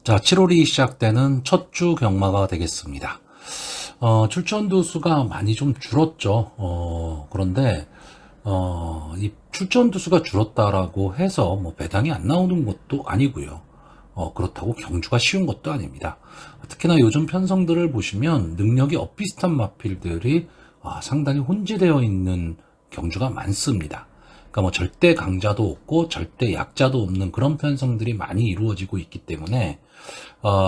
자, 7월이 시작되는 첫 주 경마가 되겠습니다. 출전두 수가 많이 좀 줄었죠. 그런데, 이 출전두 수가 줄었다라고 해서 뭐 배당이 안 나오는 것도 아니고요. 그렇다고 경주가 쉬운 것도 아닙니다. 특히나 요즘 편성들을 보시면 능력이 엇비슷한 마필들이 상당히 혼재되어 있는 경주가 많습니다. 그러니까 뭐 절대 강자도 없고 절대 약자도 없는 그런 편성들이 많이 이루어지고 있기 때문에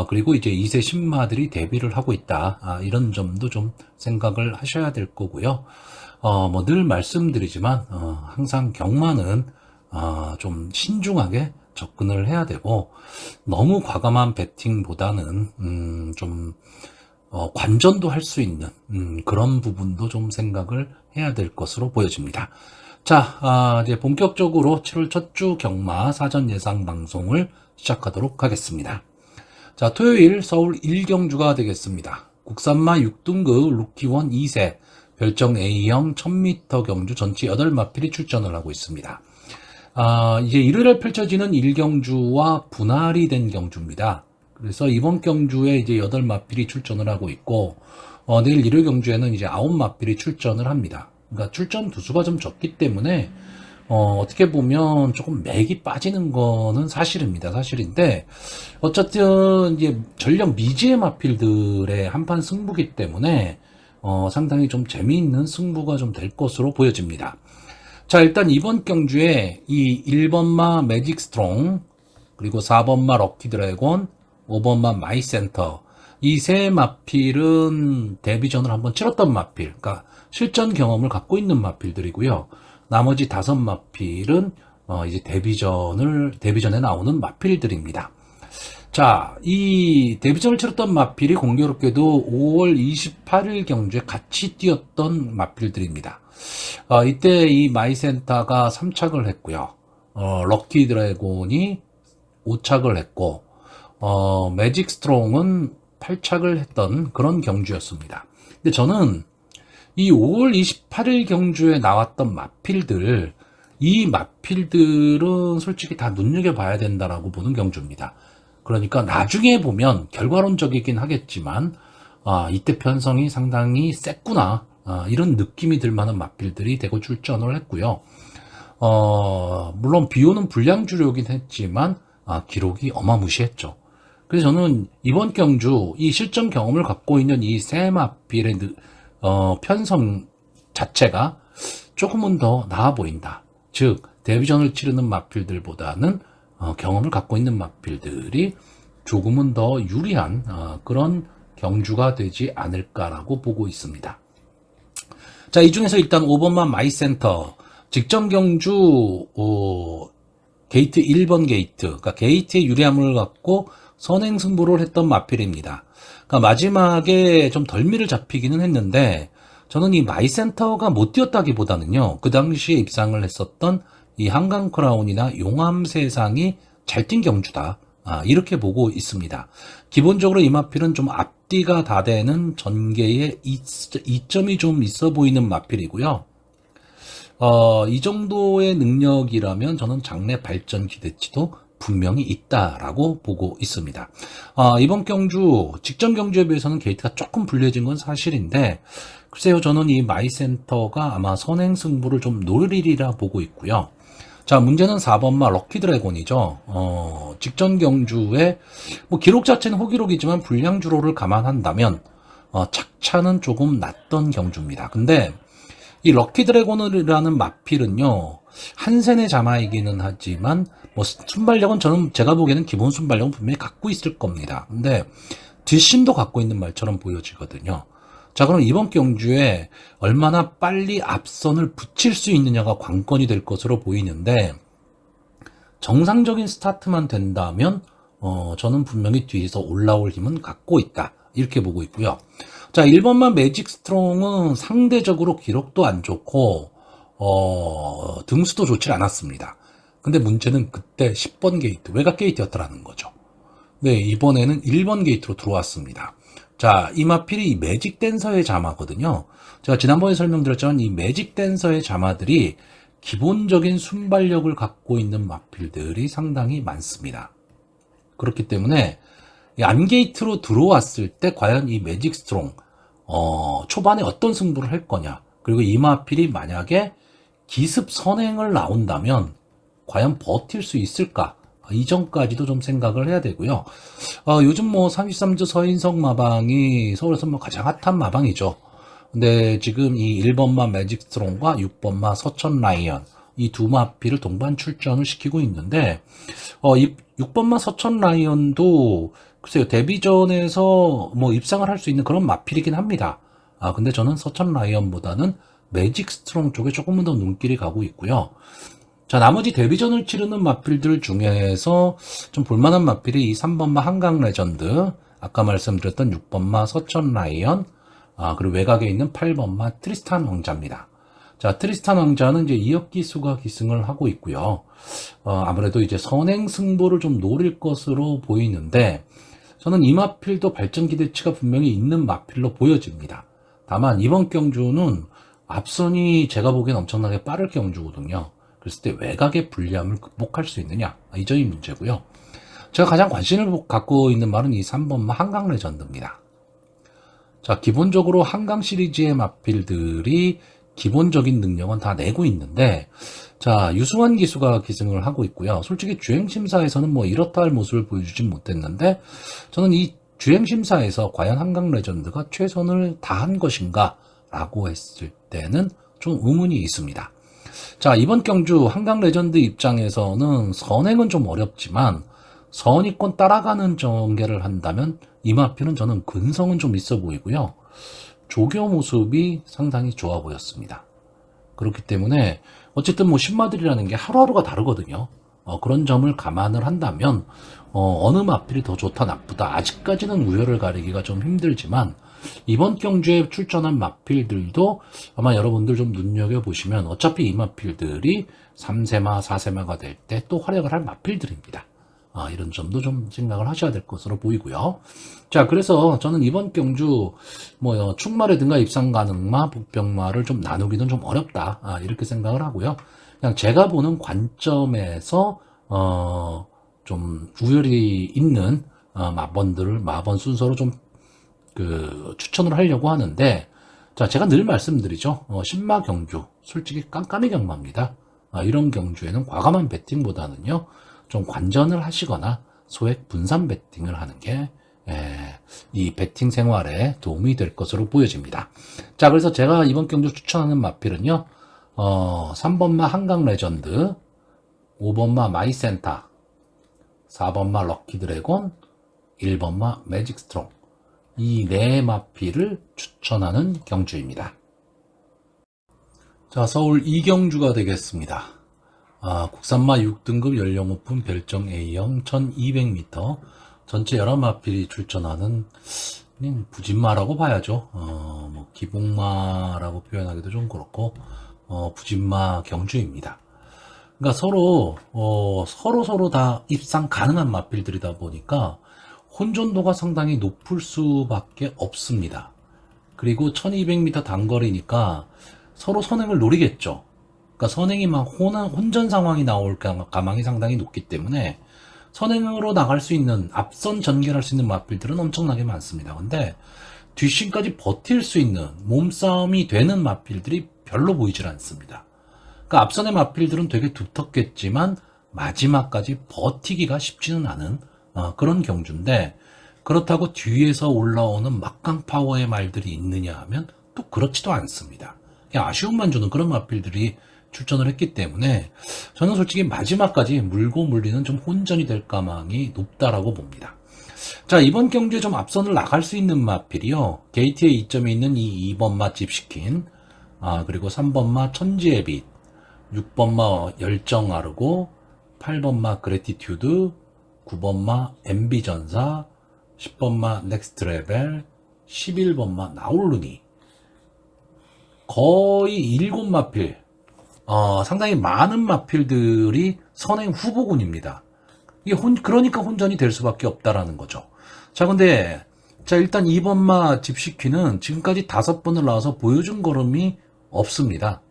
그리고 이제 2세 신마들이 데뷔를 하고 있다. 이런 점도 좀 생각을 하셔야 될 거고요. 뭐 늘 말씀드리지만 항상 경마는 좀 신중하게 접근을 해야 되고 너무 과감한 배팅보다는 좀 관전도 할 수 있는 그런 부분도 좀 생각을 해야 될 것으로 보여집니다. 자, 이제 본격적으로 7월 첫 주 경마 사전 예상 방송을 시작하도록 하겠습니다. 자, 토요일 서울 1경주가 되겠습니다. 국산마 6등급 루키원 2세 별정 A형 1000m 경주 전체 8마필이 출전을 하고 있습니다. 이제 일요일에 펼쳐지는 1경주와 분할이 된 경주입니다. 그래서 이번 경주에 이제 8마필이 출전을 하고 있고, 내일 일요일 경주에는 이제 9마필이 출전을 합니다. 그러니까 출전 두수가 좀 적기 때문에, 어떻게 보면 조금 맥이 빠지는 거는 사실입니다. 사실인데, 어쨌든 이제 전력 미지의 마필들의 한판 승부기 때문에, 상당히 좀 재미있는 승부가 좀 될 것으로 보여집니다. 자, 일단 이번 경주에 이 1번마 매직 스트롱, 그리고 4번마 럭키 드래곤, 5번마 마이센터, 이 세 마필은 데뷔전을 한번 치렀던 마필, 그러니까 실전 경험을 갖고 있는 마필들이고요. 나머지 5마필은 이제 데뷔전에 나오는 마필들입니다. 자, 이 데뷔전을 치렀던 마필이 공교롭게도 5월 28일 경주에 같이 뛰었던 마필들입니다. 이때 이 마이센터가 3착을 했고요. 럭키 드래곤이 5착을 했고, 매직 스트롱은 8착을 했던 그런 경주였습니다. 근데 저는 이 5월 28일 경주에 나왔던 마필들, 이 마필들은 솔직히 다 눈여겨봐야 된다라고 보는 경주입니다. 그러니까 나중에 보면 결과론적이긴 하겠지만, 이때 편성이 상당히 셌구나. 이런 느낌이 들 만한 마필들이 대거 출전을 했고요. 물론 비오는 불량주력이긴 했지만, 기록이 어마무시했죠. 그래서 저는 이번 경주, 이 실전 경험을 갖고 있는 이 세 마필의 편성 자체가 조금은 더 나아 보인다. 즉, 데뷔전을 치르는 마필들보다는 경험을 갖고 있는 마필들이 조금은 더 유리한 그런 경주가 되지 않을까라고 보고 있습니다. 자, 이 중에서 일단 5번만 마이센터 직전 경주 게이트 1번 게이트, 그러니까 게이트의 유리함을 갖고 선행 승부를 했던 마필입니다. 그러니까 마지막에 좀 덜미를 잡히기는 했는데 저는 이 마이센터가 못 뛰었다기보다는요, 그 당시에 입상을 했었던 이 한강 크라운이나 용암 세상이 잘 뛴 경주다. 이렇게 보고 있습니다. 기본적으로 이 마필은 좀 앞뒤가 다 되는 전개에 이점이 좀 있어 보이는 마필이고요. 이 정도의 능력이라면 저는 장래 발전 기대치도 분명히 있다라고 보고 있습니다. 이번 경주, 직전 경주에 비해서는 게이트가 조금 불리해진 건 사실인데, 글쎄요, 저는 이 마이센터가 아마 선행 승부를 좀 노리리라 보고 있고요. 자, 문제는 4번마 럭키 드래곤이죠. 직전 경주에, 뭐, 기록 자체는 호기록이지만 불량주로를 감안한다면, 착차는 조금 낮던 경주입니다. 근데, 이 럭키 드래곤이라는 마필은요, 한센의 자마이기는 하지만, 뭐, 순발력은 저는 제가 보기에는 기본 순발력은 분명히 갖고 있을 겁니다. 근데, 뒷심도 갖고 있는 말처럼 보여지거든요. 자, 그럼 이번 경주에 얼마나 빨리 앞선을 붙일 수 있느냐가 관건이 될 것으로 보이는데, 정상적인 스타트만 된다면, 저는 분명히 뒤에서 올라올 힘은 갖고 있다. 이렇게 보고 있고요. 자, 1번만 매직 스트롱은 상대적으로 기록도 안 좋고, 등수도 좋지 않았습니다. 근데 문제는 그때 10번 게이트, 외곽 게이트였더라는 거죠. 네, 이번에는 1번 게이트로 들어왔습니다. 자, 이 마필이 매직 댄서의 자마거든요. 제가 지난번에 설명드렸지만 이 매직 댄서의 자마들이 기본적인 순발력을 갖고 있는 마필들이 상당히 많습니다. 그렇기 때문에 이 안게이트로 들어왔을 때 과연 이 매직 스트롱 초반에 어떤 승부를 할 거냐, 그리고 이마필이 만약에 기습 선행을 나온다면 과연 버틸 수 있을까, 이전까지도 좀 생각을 해야 되고요. 요즘 뭐 33주 서인성 마방이 서울에서 뭐 가장 핫한 마방이죠. 근데 지금 이 1번마 매직 스트롱과 6번마 서천 라이언, 이 두 마필을 동반 출전을 시키고 있는데, 이 6번마 서천 라이언도 글쎄요, 데뷔전에서 뭐 입상을 할 수 있는 그런 마필이긴 합니다. 근데 저는 서천 라이언보다는 매직 스트롱 쪽에 조금은 더 눈길이 가고 있고요. 자, 나머지 데뷔전을 치르는 마필들 중에서 좀 볼만한 마필이 이 3번마 한강 레전드, 아까 말씀드렸던 6번마 서천 라이언, 그리고 외곽에 있는 8번마 트리스탄 왕자입니다. 자, 트리스탄 왕자는 이제 이혁기수가 기승을 하고 있고요. 아무래도 이제 선행 승부를 좀 노릴 것으로 보이는데, 저는 이 마필도 발전 기대치가 분명히 있는 마필로 보여집니다. 다만 이번 경주는 앞선이 제가 보기엔 엄청나게 빠를 경주거든요. 그랬을 때 외곽의 불리함을 극복할 수 있느냐, 이 점이 문제고요. 제가 가장 관심을 갖고 있는 말은 이 3번마 한강 레전드입니다. 자, 기본적으로 한강 시리즈의 마필들이 기본적인 능력은 다 내고 있는데, 자, 유승환 기수가 기승을 하고 있고요. 솔직히 주행심사에서는 뭐 이렇다 할 모습을 보여주진 못했는데, 저는 이 주행심사에서 과연 한강 레전드가 최선을 다한 것인가 라고 했을 때는 좀 의문이 있습니다. 자, 이번 경주 한강 레전드 입장에서는 선행은 좀 어렵지만 선의권 따라가는 전개를 한다면 이 마필은 저는 근성은 좀 있어 보이고요. 조교 모습이 상당히 좋아 보였습니다. 그렇기 때문에 어쨌든 뭐 신마들이라는 게 하루하루가 다르거든요. 그런 점을 감안을 한다면 어느 마필이 더 좋다 나쁘다 아직까지는 우열을 가리기가 좀 힘들지만, 이번 경주에 출전한 마필들도 아마 여러분들 좀 눈여겨보시면 어차피 이 마필들이 3세마, 4세마가 될 때 또 활약을 할 마필들입니다. 이런 점도 좀 생각을 하셔야 될 것으로 보이고요. 자, 그래서 저는 이번 경주 뭐 충마라든가 입상 가능마, 복병마를 좀 나누기는 좀 어렵다, 이렇게 생각을 하고요. 그냥 제가 보는 관점에서 좀 우열이 있는 마번 순서로 좀 추천을 하려고 하는데, 자, 제가 늘 말씀드리죠. 신마 경주, 솔직히 깜깜이 경마입니다. 이런 경주에는 과감한 배팅보다는요, 좀 관전을 하시거나 소액 분산 배팅을 하는 게 이 배팅 생활에 도움이 될 것으로 보여집니다. 자, 그래서 제가 이번 경주 추천하는 마필은요, 3번마 한강 레전드, 5번마 마이센터, 4번마 럭키 드래곤, 1번마 매직 스트롱, 이 네 마필을 추천하는 경주입니다. 자, 서울 2경주가 되겠습니다. 국산마 6등급 연령 오픈 별정 A형 1200m, 전체 11마필이 출전하는 부진마라고 봐야죠. 뭐 기복마라고 표현하기도 좀 그렇고, 부진마 경주입니다. 그러니까 서로 다 입상 가능한 마필들이다 보니까 혼전도가 상당히 높을 수밖에 없습니다. 그리고 1200m 단거리니까 서로 선행을 노리겠죠. 그러니까 선행이 막 혼전 상황이 나올 가망이 상당히 높기 때문에 선행으로 나갈 수 있는, 앞선 전개할 수 있는 마필들은 엄청나게 많습니다. 근데 뒷심까지 버틸 수 있는 몸싸움이 되는 마필들이 별로 보이질 않습니다. 그러니까 앞선의 마필들은 되게 두텁겠지만 마지막까지 버티기가 쉽지는 않은 그런 경주인데, 그렇다고 뒤에서 올라오는 막강 파워의 말들이 있느냐 하면 또 그렇지도 않습니다. 그냥 아쉬움만 주는 그런 마필들이 출전을 했기 때문에 저는 솔직히 마지막까지 물고 물리는 좀 혼전이 될 가망이 높다라고 봅니다. 자, 이번 경주에 좀 앞선을 나갈 수 있는 마필이요, 게이트에 이점이 있는 이 2번마 집시킨, 그리고 3번마 천지의 빛, 6번마 열정 아르고, 8번마 그래티튜드, 9번마 MB전사, 10번마 넥스트 레벨, 11번마 나올루니, 거의 7마필, 상당히 많은 마필들이 선행 후보군입니다. 이게 그러니까 혼전이 될 수밖에 없다라는 거죠. 자, 근데 일단 2번마 집시키는 지금까지 5번을 나와서 보여준 걸음이 없습니다.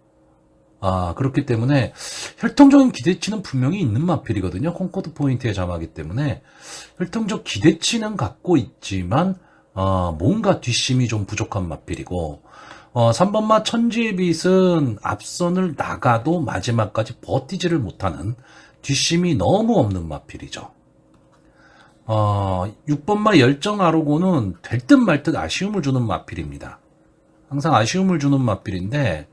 그렇기 때문에 혈통적인 기대치는 분명히 있는 마필이거든요. 콩코드 포인트의 자마기 때문에 혈통적 기대치는 갖고 있지만 뭔가 뒷심이 좀 부족한 마필이고 3번마 천지의 빛은 앞선을 나가도 마지막까지 버티지를 못하는 뒷심이 너무 없는 마필이죠. 6번마 열정 아로고는 될 듯 말 듯 아쉬움을 주는 마필입니다. 항상 아쉬움을 주는 마필인데,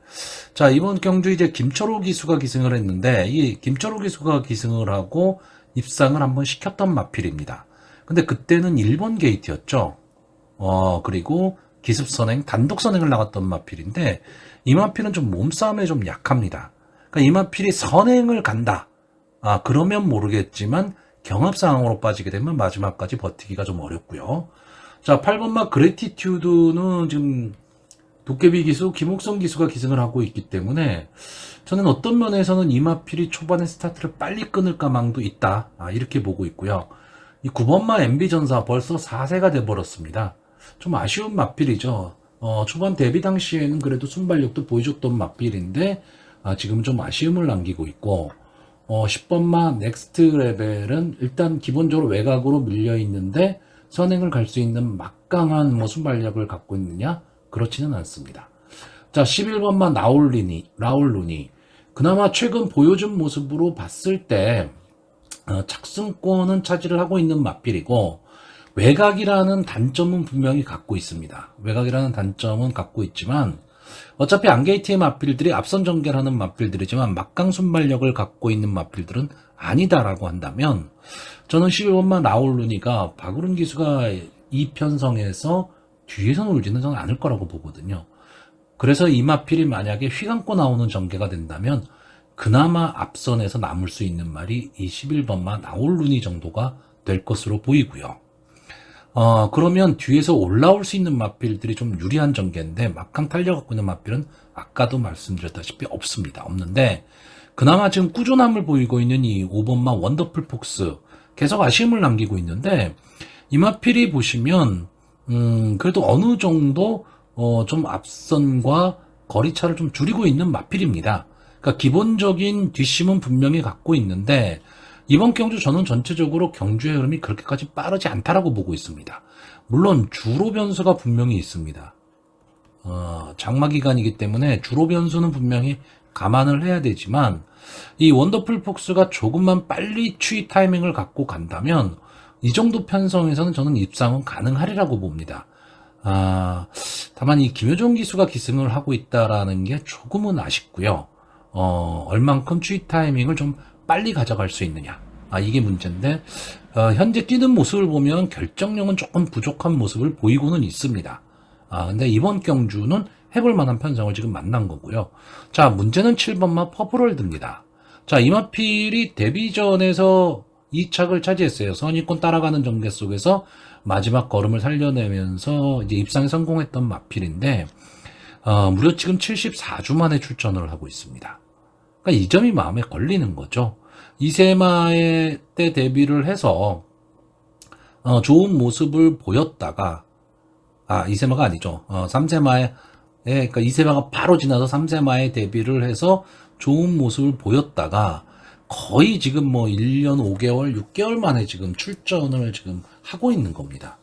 자, 이번 경주 이제 김철호 기수가 기승을 했는데, 이 김철호 기수가 기승을 하고 입상을 한번 시켰던 마필입니다. 근데 그때는 1번 게이트였죠. 그리고 기습 선행, 단독 선행을 나갔던 마필인데, 이 마필은 좀 몸싸움에 좀 약합니다. 그러니까 이 마필이 선행을 간다. 그러면 모르겠지만, 경합 상황으로 빠지게 되면 마지막까지 버티기가 좀 어렵고요. 자, 8번마 그래티튜드는 지금 도깨비 기수, 김옥성 기수가 기승을 하고 있기 때문에 저는 어떤 면에서는 이마필이 초반에 스타트를 빨리 끊을 가망도 있다. 이렇게 보고 있고요. 이 9번마 MB전사 벌써 4세가 돼버렸습니다. 좀 아쉬운 마필이죠. 초반 데뷔 당시에는 그래도 순발력도 보여줬던 마필인데 지금 좀 아쉬움을 남기고 있고 10번마 넥스트 레벨은 일단 기본적으로 외곽으로 밀려 있는데 선행을 갈 수 있는 막강한 순발력을 갖고 있느냐? 그렇지는 않습니다. 자, 11번만 라울루니. 그나마 최근 보여준 모습으로 봤을 때, 착승권은 차지를 하고 있는 마필이고, 외곽이라는 단점은 분명히 갖고 있습니다. 외곽이라는 단점은 갖고 있지만, 어차피 안게이트의 마필들이 앞선 전개를 하는 마필들이지만, 막강 순발력을 갖고 있는 마필들은 아니다라고 한다면, 저는 11번만 라울루니가 박우른 기수가 이 편성에서 뒤에서 놀지는 저는 않을 거라고 보거든요. 그래서 이 마필이 만약에 휘감고 나오는 전개가 된다면 그나마 앞선에서 남을 수 있는 말이 이 11번만 나올루니 정도가 될 것으로 보이고요. 그러면 뒤에서 올라올 수 있는 마필들이 좀 유리한 전개인데 막강 탄력 갖고 있는 마필은 아까도 말씀드렸다시피 없는데 그나마 지금 꾸준함을 보이고 있는 이 5번마 원더풀 폭스 계속 아쉬움을 남기고 있는데 이 마필이 보시면 그래도 어느 정도, 좀 앞선과 거리차를 좀 줄이고 있는 마필입니다. 그러니까 기본적인 뒷심은 분명히 갖고 있는데, 이번 경주 저는 전체적으로 경주의 흐름이 그렇게까지 빠르지 않다라고 보고 있습니다. 물론, 주로 변수가 분명히 있습니다. 장마 기간이기 때문에 주로 변수는 분명히 감안을 해야 되지만, 이 원더풀 폭스가 조금만 빨리 추이 타이밍을 갖고 간다면, 이 정도 편성에서는 저는 입상은 가능하리라고 봅니다. 다만 이 김효정 기수가 기승을 하고 있다라는 게 조금은 아쉽고요. 얼만큼 추이 타이밍을 좀 빨리 가져갈 수 있느냐. 이게 문제인데, 현재 뛰는 모습을 보면 결정력은 조금 부족한 모습을 보이고는 있습니다. 근데 이번 경주는 해볼 만한 편성을 지금 만난 거고요. 자, 문제는 7번마 퍼플월드입니다. 자, 이마필이 데뷔전에서 2착을 차지했어요. 선의권 따라가는 전개 속에서 마지막 걸음을 살려내면서 이제 입상에 성공했던 마필인데, 무려 지금 74주 만에 출전을 하고 있습니다. 그러니까 이 점이 마음에 걸리는 거죠. 이세마의 때 데뷔를 해서, 좋은 모습을 보였다가, 이세마가 아니죠. 3세마에, 그러니까 이세마가 바로 지나서 3세마에 데뷔를 해서 좋은 모습을 보였다가, 거의 지금 1년 5개월, 6개월 만에 지금 출전을 지금 하고 있는 겁니다.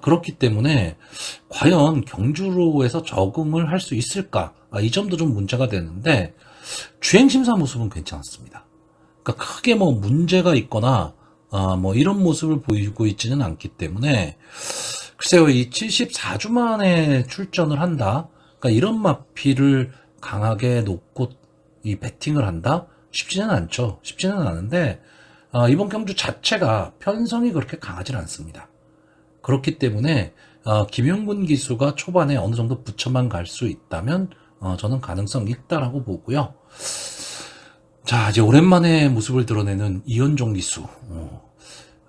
그렇기 때문에 과연 경주로에서 적응을 할 수 있을까? 이 점도 좀 문제가 되는데 주행심사 모습은 괜찮았습니다. 그러니까 크게 문제가 있거나 이런 모습을 보이고 있지는 않기 때문에 글쎄요, 이 74주 만에 출전을 한다? 그러니까 이런 마필을 강하게 놓고 이 배팅을 한다? 쉽지는 않죠. 쉽지는 않은데 이번 경주 자체가 편성이 그렇게 강하지 않습니다. 그렇기 때문에 김용근 기수가 초반에 어느 정도 붙여만 갈 수 있다면 저는 가능성 있다라고 보고요. 자, 이제 오랜만에 모습을 드러내는 이현종 기수.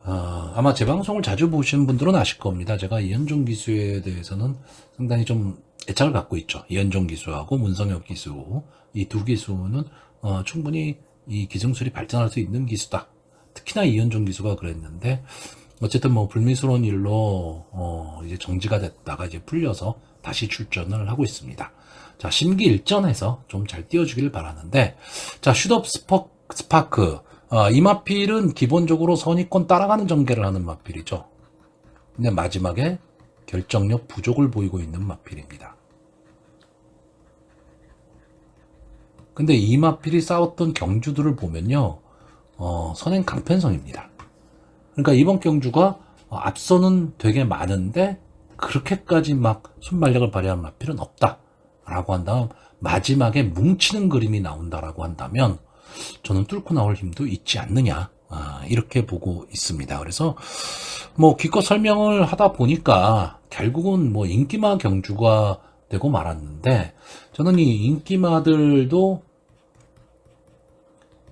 아마 제 방송을 자주 보시는 분들은 아실 겁니다. 제가 이현종 기수에 대해서는 상당히 좀 애착을 갖고 있죠. 이현종 기수하고 문성혁 기수. 이 두 기수는 충분히 이 기승술이 발전할 수 있는 기수다. 특히나 이현종 기수가 그랬는데 어쨌든 불미스러운 일로 이제 정지가 됐다가 이제 풀려서 다시 출전을 하고 있습니다. 자, 심기일전해서 좀 잘 띄워주길 바라는데, 자, 슛업 스파크. 이 마필은 기본적으로 선입권 따라가는 전개를 하는 마필이죠. 근데 마지막에 결정력 부족을 보이고 있는 마필입니다. 근데 이 마필이 싸웠던 경주들을 보면요, 선행 강편성입니다. 그러니까 이번 경주가 앞서는 되게 많은데 그렇게까지 막 순발력을 발휘한 마필은 없다라고 한다면, 마지막에 뭉치는 그림이 나온다라고 한다면 저는 뚫고 나올 힘도 있지 않느냐, 이렇게 보고 있습니다. 그래서 뭐 기껏 설명을 하다 보니까 결국은 뭐 인기마 경주가 되고 말았는데, 저는 이 인기마들도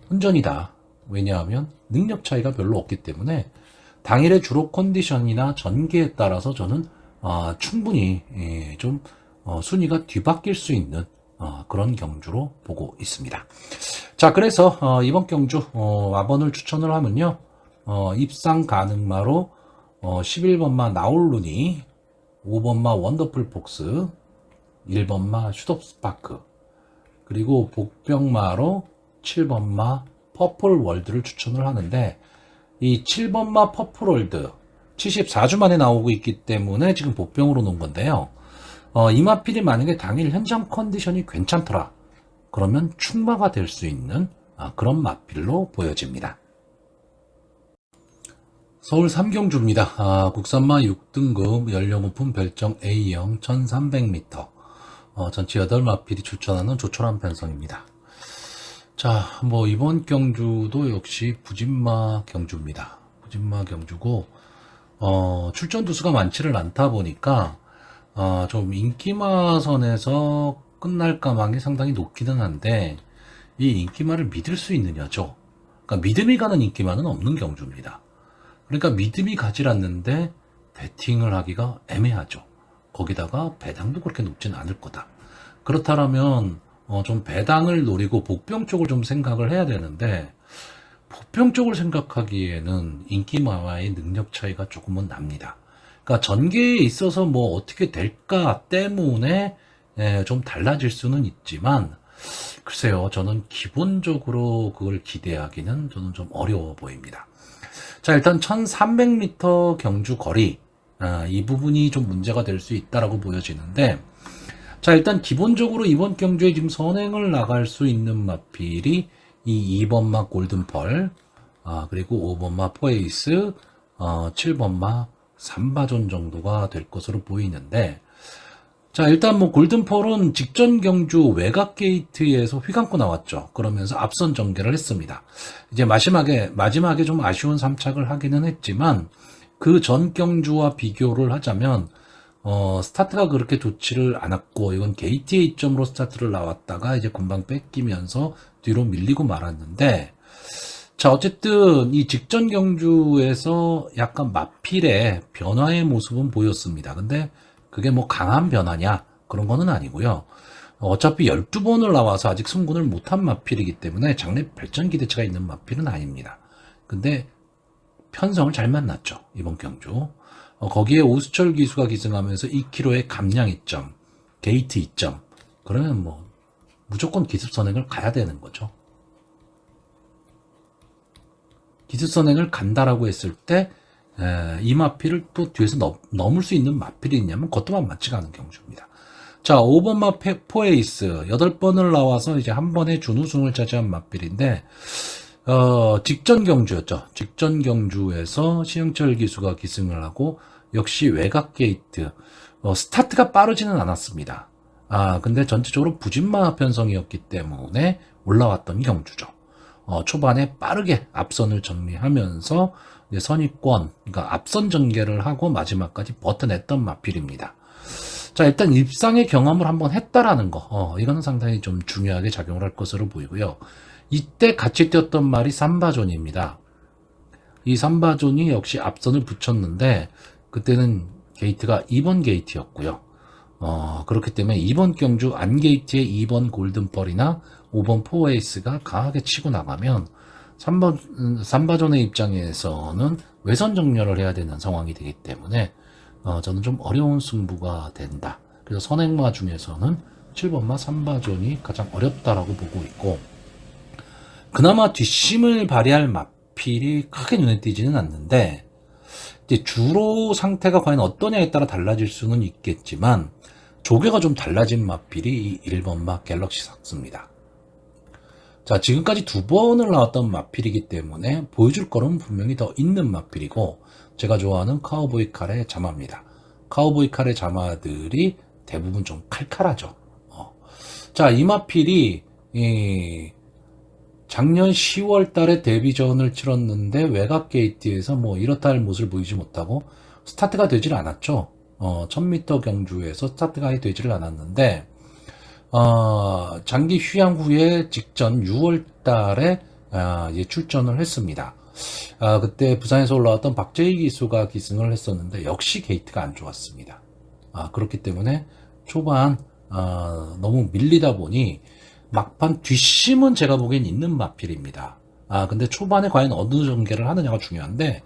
혼전이다. 왜냐하면 능력 차이가 별로 없기 때문에 당일의 주로 컨디션이나 전개에 따라서 저는 충분히 좀 순위가 뒤바뀔 수 있는 그런 경주로 보고 있습니다. 자, 그래서 이번 경주 와번을 추천을 하면요, 입상 가능마로 11번마 나올루니, 5번마 원더풀 폭스, 1번마 슛업 스파크, 그리고 복병마로 7번마 퍼플 월드를 추천을 하는데, 이 7번마 퍼플 월드 74주 만에 나오고 있기 때문에 지금 복병으로 놓은 건데요. 이 마필이 만약에 당일 현장 컨디션이 괜찮더라, 그러면 충마가 될 수 있는 그런 마필로 보여집니다. 서울 3경주입니다. 국산마 6등급 연령 오픈 별정 A형 1300m, 전체 8마필이 출전하는 조촐한 편성입니다. 자, 뭐 이번 경주도 역시 부진마 경주입니다. 부진마 경주고, 출전 두수가 많지를 않다 보니까 좀 인기마 선에서 끝날 가망이 상당히 높기는 한데, 이 인기마를 믿을 수 있느냐죠. 그러니까 믿음이 가는 인기마는 없는 경주입니다. 그러니까 믿음이 가질 않는데 배팅을 하기가 애매하죠. 거기다가 배당도 그렇게 높진 않을 거다. 그렇다면 좀 배당을 노리고 복병 쪽을 좀 생각을 해야 되는데, 복병 쪽을 생각하기에는 인기마와의 능력 차이가 조금은 납니다. 그러니까 전개에 있어서 뭐 어떻게 될까 때문에 좀 달라질 수는 있지만, 글쎄요, 저는 기본적으로 그걸 기대하기는 저는 좀 어려워 보입니다. 자, 일단 1300m 경주 거리, 이 부분이 좀 문제가 될 수 있다라고 보여지는데, 자, 일단 기본적으로 이번 경주에 지금 선행을 나갈 수 있는 마필이 이 2번마 골든펄, 그리고 5번마 포에이스, 7번마 삼바존 정도가 될 것으로 보이는데, 자, 일단 뭐 골든펄은 직전 경주 외곽 게이트에서 휘감고 나왔죠. 그러면서 앞선 전개를 했습니다. 이제 마지막에 좀 아쉬운 3착을 하기는 했지만, 그 전 경주와 비교를 하자면 스타트가 그렇게 좋지를 않았고, 이건 게이트의 이점으로 스타트를 나왔다가 이제 금방 뺏기면서 뒤로 밀리고 말았는데, 자, 어쨌든 이 직전 경주에서 약간 마필의 변화의 모습은 보였습니다. 근데 그게 뭐 강한 변화냐, 그런 거는 아니고요. 어차피 12번을 나와서 아직 승군을 못한 마필이기 때문에 장래 발전 기대치가 있는 마필은 아닙니다. 근데 편성을 잘 만났죠, 이번 경주. 거기에 오수철 기수가 기승하면서 2km의 감량 이점, 게이트 이점, 그러면 뭐 무조건 기습 선행을 가야 되는 거죠. 기습 선행을 간다라고 했을 때 이 마필을 또 뒤에서 넘을 수 있는 마필이 있냐면 그것도 맞지가 않은 경주입니다. 자, 5번마 포에이스 8번을 나와서 이제 한 번에 준우승을 차지한 마필인데, 직전 경주였죠. 직전 경주에서 시흥철 기수가 기승을 하고, 역시 외곽 게이트, 스타트가 빠르지는 않았습니다. 근데 전체적으로 부진마 편성이었기 때문에 올라왔던 경주죠. 초반에 빠르게 앞선을 정리하면서 이제 선입권, 그러니까 앞선 전개를 하고 마지막까지 버텨냈던 마필입니다. 자, 일단 입상의 경험을 한번 했다라는 거, 이거는 상당히 좀 중요하게 작용을 할 것으로 보이고요. 이때 같이 뛰었던 말이 삼바존입니다. 이 삼바존이 역시 앞선을 붙였는데, 그때는 게이트가 2번 게이트였고요. 그렇기 때문에 2번 경주 안게이트의 2번 골든펄이나 5번 포에이스가 강하게 치고 나가면 3바존의 입장에서는 외선 정렬을 해야 되는 상황이 되기 때문에 저는 좀 어려운 승부가 된다, 그래서 선행마 중에서는 7번마 3바존이 가장 어렵다라고 보고 있고, 그나마 뒷심을 발휘할 마필이 크게 눈에 띄지는 않는데, 이제 주로 상태가 과연 어떠냐에 따라 달라질 수는 있겠지만, 조개가 좀 달라진 마필이 이 1번마 갤럭시 삭스입니다. 자, 지금까지 두 번을 나왔던 마필이기 때문에 보여줄 거는 분명히 더 있는 마필이고, 제가 좋아하는 카우보이 칼의 자마입니다. 카우보이 칼의 자마들이 대부분 좀 칼칼하죠. 자, 이 마필이 작년 10월 달에 데뷔전을 치렀는데 외곽 게이트에서 뭐 이렇다 할 모습을 보이지 못하고 스타트가 되질 않았죠. 1000m 경주에서 스타트가 되지를 않았는데, 장기 휴양 후에 직전 6월 달에 출전을 했습니다. 그때 부산에서 올라왔던 박재희 기수가 기승을 했었는데 역시 게이트가 안 좋았습니다. 그렇기 때문에 초반 너무 밀리다 보니 막판 뒷심은 제가 보기엔 있는 마필입니다. 근데 초반에 과연 어느 전개를 하느냐가 중요한데,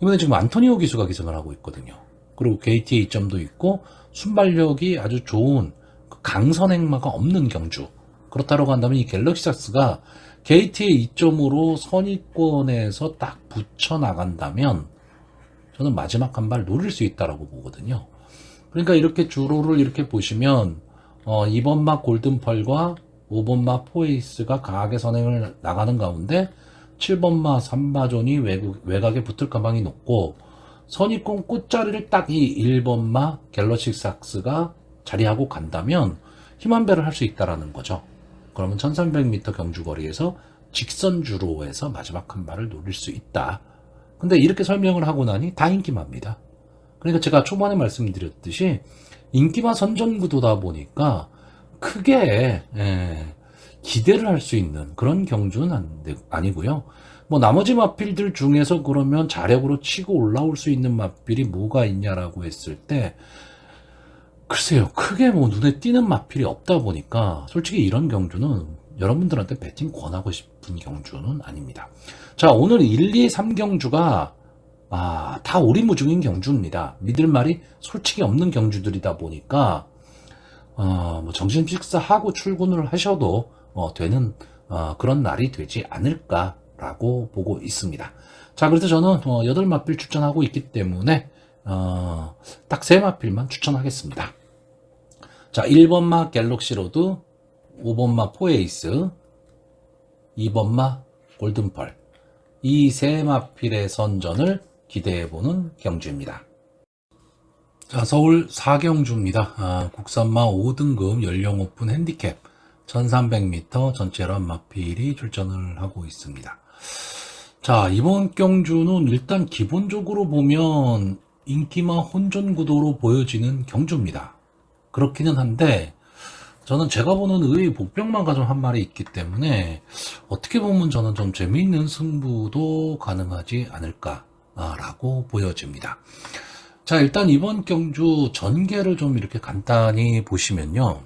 이번에 지금 안토니오 기수가 기승을 하고 있거든요. 그리고 게이트의 이점도 있고 순발력이 아주 좋은 강선행마가 없는 경주. 그렇다고 한다면 이 갤럭시 삭스가 게이트의 이점으로 선입권에서 딱 붙여 나간다면 저는 마지막 한 발 노릴 수 있다라고 보거든요. 그러니까 이렇게 주로를 이렇게 보시면 2번마 골든펄과 5번마 포에이스가 강하게 선행을 나가는 가운데 7번마 삼바존이 외곽에 붙을 가망이 높고, 선입권 끝자리를 딱 이 1번마 갤럭시 삭스가 자리하고 간다면 힘한 배를 할 수 있다라는 거죠. 그러면 1300m 경주거리에서 직선 주로에서 마지막 한 발을 노릴 수 있다. 근데 이렇게 설명을 하고 나니 다 인기마입니다. 그러니까 제가 초반에 말씀드렸듯이 인기마 선전구도다 보니까 크게 기대를 할 수 있는 그런 경주는 아니고요. 뭐 나머지 마필들 중에서 그러면 자력으로 치고 올라올 수 있는 마필이 뭐가 있냐라고 했을 때, 글쎄요, 크게 뭐 눈에 띄는 마필이 없다 보니까 솔직히 이런 경주는 여러분들한테 배팅 권하고 싶은 경주는 아닙니다. 자, 오늘 1, 2, 3경주가 다 오리무중인 경주입니다. 믿을 말이 솔직히 없는 경주들이다 보니까 뭐 점심 식사하고 출근을 하셔도 되는 그런 날이 되지 않을까라고 보고 있습니다. 자, 그래서 저는 8마필 추천하고 있기 때문에 딱 3마필만 추천하겠습니다. 자, 1번마 갤럭시 로드, 5번마 포에이스, 2번마 골든펄, 이 3마필의 선전을 기대해보는 경주입니다. 자, 서울 4경주입니다. 국산마 5등급 연령 오픈 핸디캡 1300m 전체란 마필이 출전을 하고 있습니다. 자, 이번 경주는 일단 기본적으로 보면 인기마 혼전 구도로 보여지는 경주입니다. 그렇기는 한데 저는 제가 보는 의외의 복병마가 좀 한 마리 있기 때문에 어떻게 보면 저는 좀 재미있는 승부도 가능하지 않을까라고 보여집니다. 자, 일단 이번 경주 전개를 좀 이렇게 간단히 보시면요.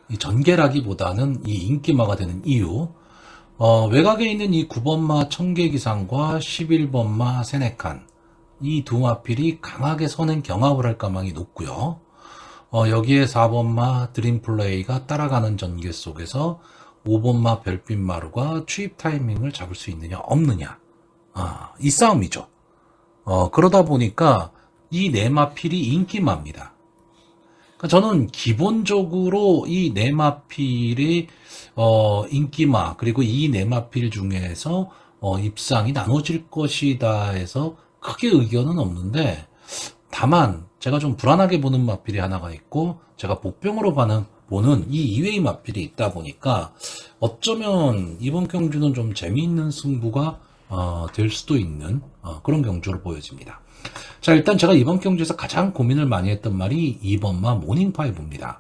이 전개라기보다는 이 인기마가 되는 이유, 외곽에 있는 이 9번마 청계기상과 11번마 세네칸, 이 두 마필이 강하게 선행 경합을 할 가망이 높고요. 여기에 4번마 드림플레이가 따라가는 전개 속에서 5번마 별빛마루가 추입 타이밍을 잡을 수 있느냐 없느냐, 이 싸움이죠. 그러다 보니까 이 네 마필이 인기마입니다. 그러니까 저는 기본적으로 이 네 마필이 인기마, 그리고 이 네 마필 중에서 입상이 나눠질 것이다 해서 크게 의견은 없는데, 다만 제가 좀 불안하게 보는 마필이 하나가 있고 제가 복병으로 보는 이 이외의 마필이 있다 보니까 어쩌면 이번 경주는 좀 재미있는 승부가 될 수도 있는 그런 경주로 보여집니다. 자, 일단 제가 이번 경주에서 가장 고민을 많이 했던 말이 2번마 모닝5입니다.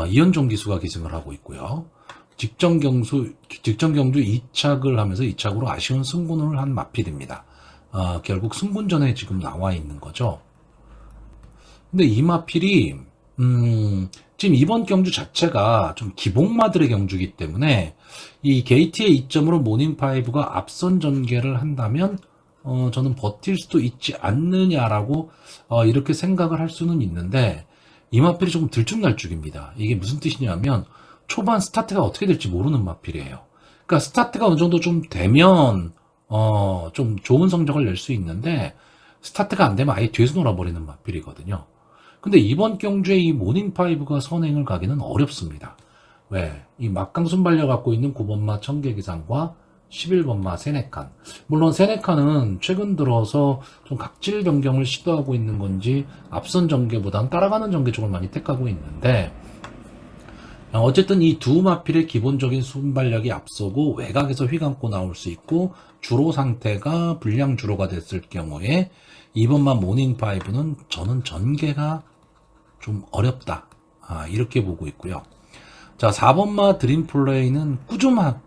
이현종 기수가 기승을 하고 있고요. 직전 경주 2착을 하면서 2착으로 아쉬운 승분을 한 마필입니다. 결국 승분전에 지금 나와 있는 거죠. 근데 이 마필이 지금 이번 경주 자체가 좀 기복마들의 경주이기 때문에 이 게이트의 이점으로 모닝5가 앞선 전개를 한다면 저는 버틸 수도 있지 않느냐라고 이렇게 생각을 할 수는 있는데 이 마필이 조금 들쭉날쭉입니다. 이게 무슨 뜻이냐면 초반 스타트가 어떻게 될지 모르는 마필이에요. 그러니까 스타트가 어느 정도 좀 되면 좀 좋은 성적을 낼 수 있는데 스타트가 안 되면 아예 뒤에서 놀아버리는 마필이거든요. 근데 이번 경주에 이 모닝5가 선행을 가기는 어렵습니다. 왜? 이 막강순발력 갖고 있는 9번마 청계기상과 11번마 세네칸. 물론 세네칸은 최근 들어서 좀 각질 변경을 시도하고 있는 건지 앞선 전개보다는 따라가는 전개 쪽을 많이 택하고 있는데 어쨌든 이 두 마필의 기본적인 순발력이 앞서고 외곽에서 휘감고 나올 수 있고 주로 상태가 불량 주로가 됐을 경우에 이번만 모닝5는 저는 전개가 좀 어렵다. 이렇게 보고 있고요. 자, 4번마 드림플레이는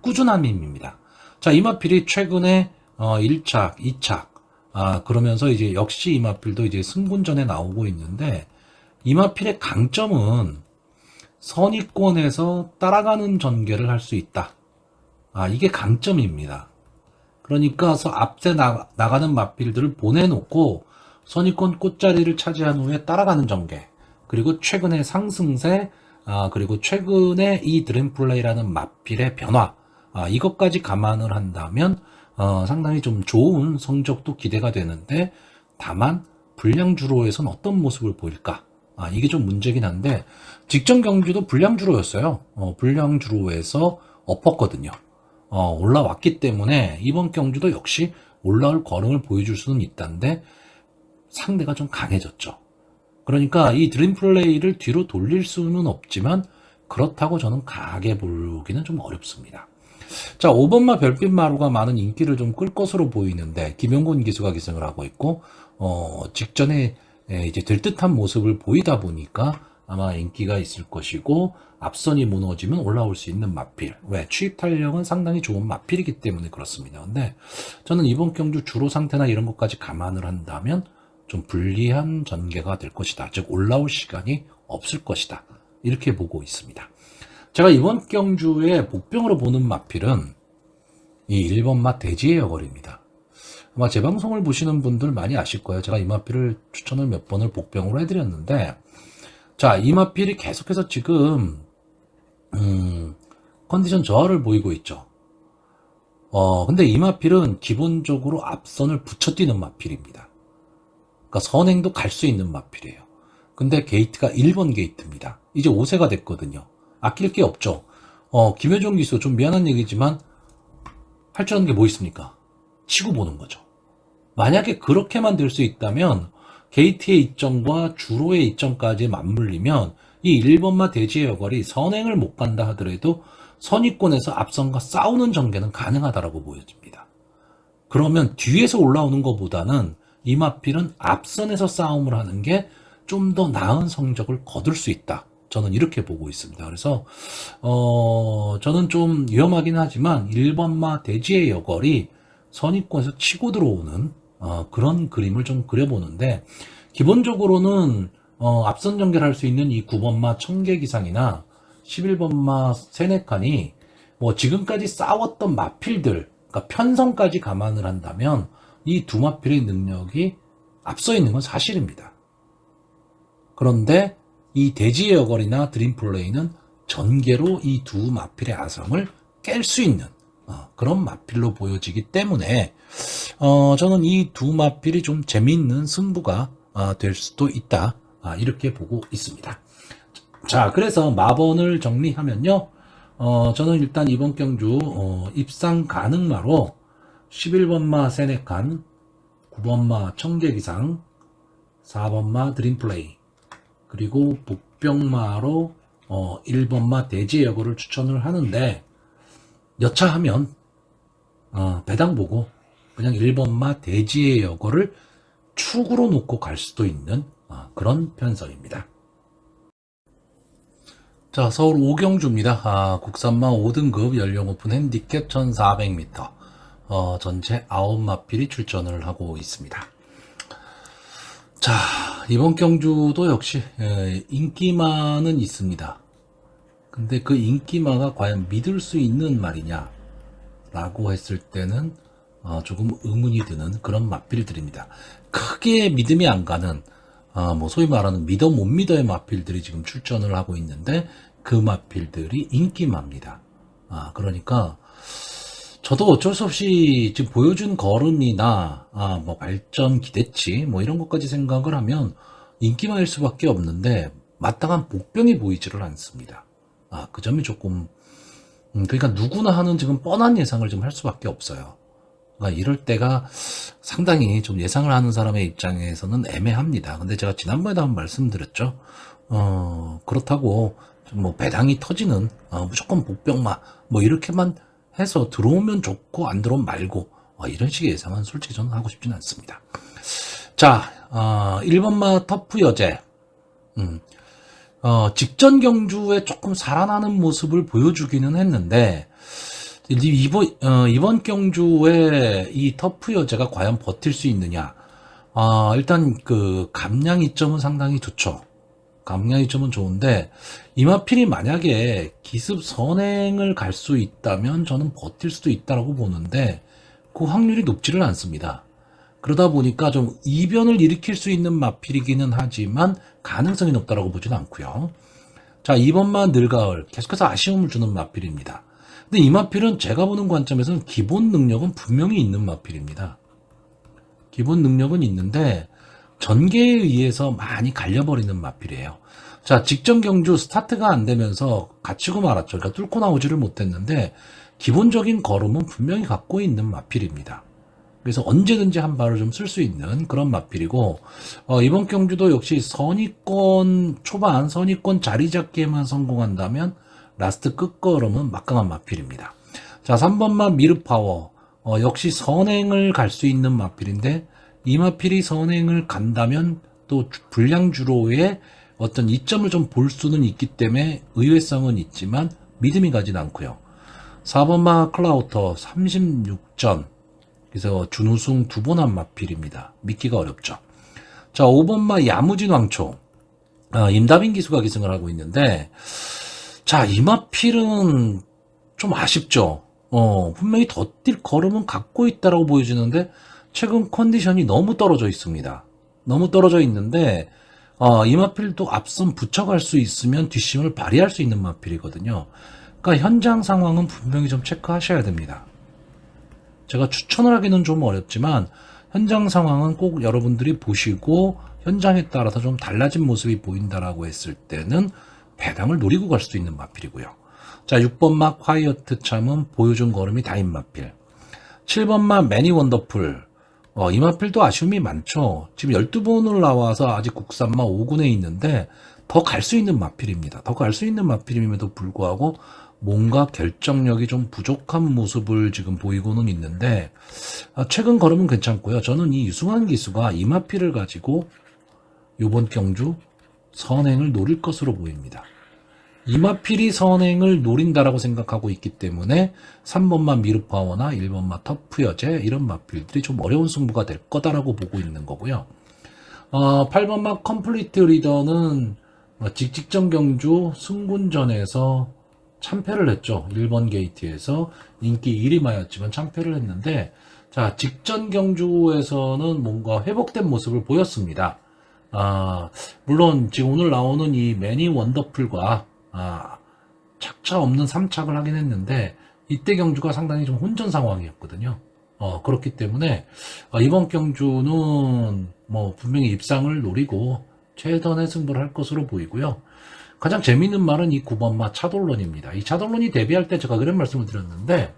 꾸준함입니다. 자, 이마필이 최근에 1착, 2착, 그러면서 이제 역시 이마필도 이제 승분전에 나오고 있는데 이마필의 강점은 선위권에서 따라가는 전개를 할 수 있다. 이게 강점입니다. 그러니까 앞에 나가는 마필들을 보내놓고 선위권 꽃자리를 차지한 후에 따라가는 전개, 그리고 최근의 상승세, 그리고 최근에 이 드림플레이라는 마필의 변화, 이것까지 감안을 한다면 상당히 좀 좋은 성적도 기대가 되는데 다만 불량주로에선 어떤 모습을 보일까? 이게 좀 문제긴 한데 직전 경주도 불량주로였어요. 불량주로에서 엎었거든요. 올라왔기 때문에 이번 경주도 역시 올라올 걸음을 보여줄 수는 있다는데 상대가 좀 강해졌죠. 그러니까 이 드림플레이를 뒤로 돌릴 수는 없지만 그렇다고 저는 강하게 보기는 좀 어렵습니다. 자, 5번마 별빛마루가 많은 인기를 좀 끌 것으로 보이는데 김영곤 기수가 기승을 하고 있고 직전에 이제 될 듯한 모습을 보이다 보니까 아마 인기가 있을 것이고 앞선이 무너지면 올라올 수 있는 마필. 왜? 취입 탄력은 상당히 좋은 마필이기 때문에 그렇습니다. 근데 저는 이번 경주 주로 상태나 이런 것까지 감안을 한다면 좀 불리한 전개가 될 것이다. 즉 올라올 시간이 없을 것이다. 이렇게 보고 있습니다. 제가 이번 경주에 복병으로 보는 마필은 이 1번마 대지의 여걸입니다. 아마 제 방송을 보시는 분들 많이 아실 거예요. 제가 이 마필을 추천을 몇 번을 복병으로 해드렸는데 자, 이 마필이 계속해서 지금 컨디션 저하를 보이고 있죠. 근데 이 마필은 기본적으로 앞선을 붙여뛰는 마필입니다. 그러니까 선행도 갈 수 있는 마필이에요. 근데 게이트가 1번 게이트입니다. 이제 5세가 됐거든요. 아낄 게 없죠. 김효정 기수 좀 미안한 얘기지만 할 줄 아는 게 뭐 있습니까? 치고 보는 거죠. 만약에 그렇게만 될 수 있다면 게이트의 이점과 주로의 이점까지 맞물리면 이 1번마 대지의 여걸이 선행을 못 간다 하더라도 선위권에서 앞선과 싸우는 전개는 가능하다라고 보여집니다. 그러면 뒤에서 올라오는 것보다는 이 마필은 앞선에서 싸움을 하는 게 좀 더 나은 성적을 거둘 수 있다. 저는 이렇게 보고 있습니다. 그래서 저는 좀 위험하긴 하지만 1번마 대지의 여걸이 선위권에서 치고 들어오는 그런 그림을 좀 그려보는데 기본적으로는 앞선 전개를 할 수 있는 이 9번마 청계기상이나 11번마 세네칸이 뭐 지금까지 싸웠던 마필들, 그러니까 편성까지 감안을 한다면 이 두 마필의 능력이 앞서 있는 건 사실입니다. 그런데 이 대지의 여걸이나 드림플레이는 전개로 이 두 마필의 아성을 깰 수 있는 그런 마필로 보여지기 때문에 저는 이 두 마필이 좀 재미있는 승부가 될 수도 있다. 이렇게 보고 있습니다. 자, 그래서 마번을 정리하면요. 저는 일단 이번 경주 입상 가능마로 11번마 세네칸, 9번마 청계기상, 4번마 드림플레이, 그리고 복병마로 1번마 대지의 여걸을 추천을 하는데 여차하면 배당 보고 그냥 1번마 대지의 여걸을 축으로 놓고 갈 수도 있는 그런 편성입니다. 자, 서울 오경주입니다. 국산마 5등급 연령 오픈 핸디캡 1400m 전체 9마필이 출전을 하고 있습니다. 자, 이번 경주도 역시 인기마는 있습니다. 근데 그 인기마가 과연 믿을 수 있는 말이냐 라고 했을 때는 조금 의문이 드는 그런 마필들입니다. 크게 믿음이 안 가는 뭐 소위 말하는 믿어 못 믿어의 마필들이 지금 출전을 하고 있는데 그 마필들이 인기마입니다. 그러니까 저도 어쩔 수 없이 지금 보여준 걸음이나 뭐 발전 기대치 뭐 이런 것까지 생각을 하면 인기마일 수밖에 없는데 마땅한 복병이 보이지를 않습니다. 그 점이 조금 그러니까 누구나 하는 지금 뻔한 예상을 좀 할 수밖에 없어요. 그러니까 이럴 때가 상당히 좀 예상을 하는 사람의 입장에서는 애매합니다. 근데 제가 지난번에도 한번 말씀드렸죠. 그렇다고 뭐 배당이 터지는 무조건 복병마 뭐 이렇게만 해서 들어오면 좋고 안 들어오면 말고 이런 식의 예상은 솔직히 저는 하고 싶지는 않습니다. 자, 1번마 터프 여제. 직전 경주에 조금 살아나는 모습을 보여주기는 했는데 이번 경주에 이 터프 여제가 과연 버틸 수 있느냐? 일단 그 감량 이점은 상당히 좋죠. 감량 이점은 좋은데 이마필이 만약에 기습 선행을 갈 수 있다면 저는 버틸 수도 있다라고 보는데 그 확률이 높지를 않습니다. 그러다 보니까 좀 이변을 일으킬 수 있는 마필이기는 하지만 가능성이 높다라고 보지는 않고요. 자, 2번만 늘가을 계속해서 아쉬움을 주는 마필입니다. 근데 이 마필은 제가 보는 관점에서는 기본 능력은 분명히 있는 마필입니다. 기본 능력은 있는데 전개에 의해서 많이 갈려버리는 마필이에요. 자, 직전 경주 스타트가 안 되면서 갇히고 말았죠. 그러니까 뚫고 나오지를 못했는데 기본적인 걸음은 분명히 갖고 있는 마필입니다. 그래서 언제든지 한 발을 좀 쓸 수 있는 그런 마필이고 이번 경주도 역시 선의권 초반 선의권 자리 잡기에만 성공한다면 라스트 끝걸음은 막강한 마필입니다. 자, 3번만 미르파워 역시 선행을 갈 수 있는 마필인데 이 마필이 선행을 간다면 또 불량주로의 어떤 이점을 좀 볼 수는 있기 때문에 의외성은 있지만 믿음이 가진 않고요. 4번마 클라우터 36전 그래서 준우승 2번 한 마필입니다. 믿기가 어렵죠. 자, 5번마 야무진 왕초 임다빈 기수가 기승을 하고 있는데 자, 이 마필은 좀 아쉽죠. 분명히 더 뛸 걸음은 갖고 있다라고 보여지는데 최근 컨디션이 너무 떨어져 있습니다. 너무 떨어져 있는데 이 마필도 앞선 붙여갈 수 있으면 뒷심을 발휘할 수 있는 마필이거든요. 그러니까 현장 상황은 분명히 좀 체크하셔야 됩니다. 제가 추천을 하기는 좀 어렵지만 현장 상황은 꼭 여러분들이 보시고 현장에 따라서 좀 달라진 모습이 보인다라고 했을 때는 배당을 노리고 갈 수도 있는 마필이고요. 자, 6번마 콰이어트 참은 보여준 걸음이 다인 마필. 7번마 매니 원더풀. 이 마필도 아쉬움이 많죠. 지금 12번을 나와서 아직 국산마 5군에 있는데 더 갈 수 있는 마필입니다. 더 갈 수 있는 마필임에도 불구하고 뭔가 결정력이 좀 부족한 모습을 지금 보이고는 있는데 최근 걸음은 괜찮고요. 저는 이 유승환 기수가 이 마필을 가지고 이번 경주 선행을 노릴 것으로 보입니다. 이마필이 선행을 노린다라고 생각하고 있기 때문에 3번만 미르파워나 1번만 터프여제 이런 마필들이 좀 어려운 승부가 될 거다라고 보고 있는 거고요. 8번만 컴플리트 리더는 직전 경주 승군전에서 참패를 했죠. 1번 게이트에서 인기 1위마였지만 참패를 했는데 자, 직전 경주에서는 뭔가 회복된 모습을 보였습니다. 물론 지금 오늘 나오는 이 매니 원더풀과 착차 없는 3착을 하긴 했는데 이때 경주가 상당히 좀 혼전 상황이었거든요. 그렇기 때문에 이번 경주는 뭐 분명히 입상을 노리고 최선의 승부를 할 것으로 보이고요. 가장 재미있는 말은 이 9번마 차돌론입니다. 이 차돌론이 데뷔할 때 제가 그런 말씀을 드렸는데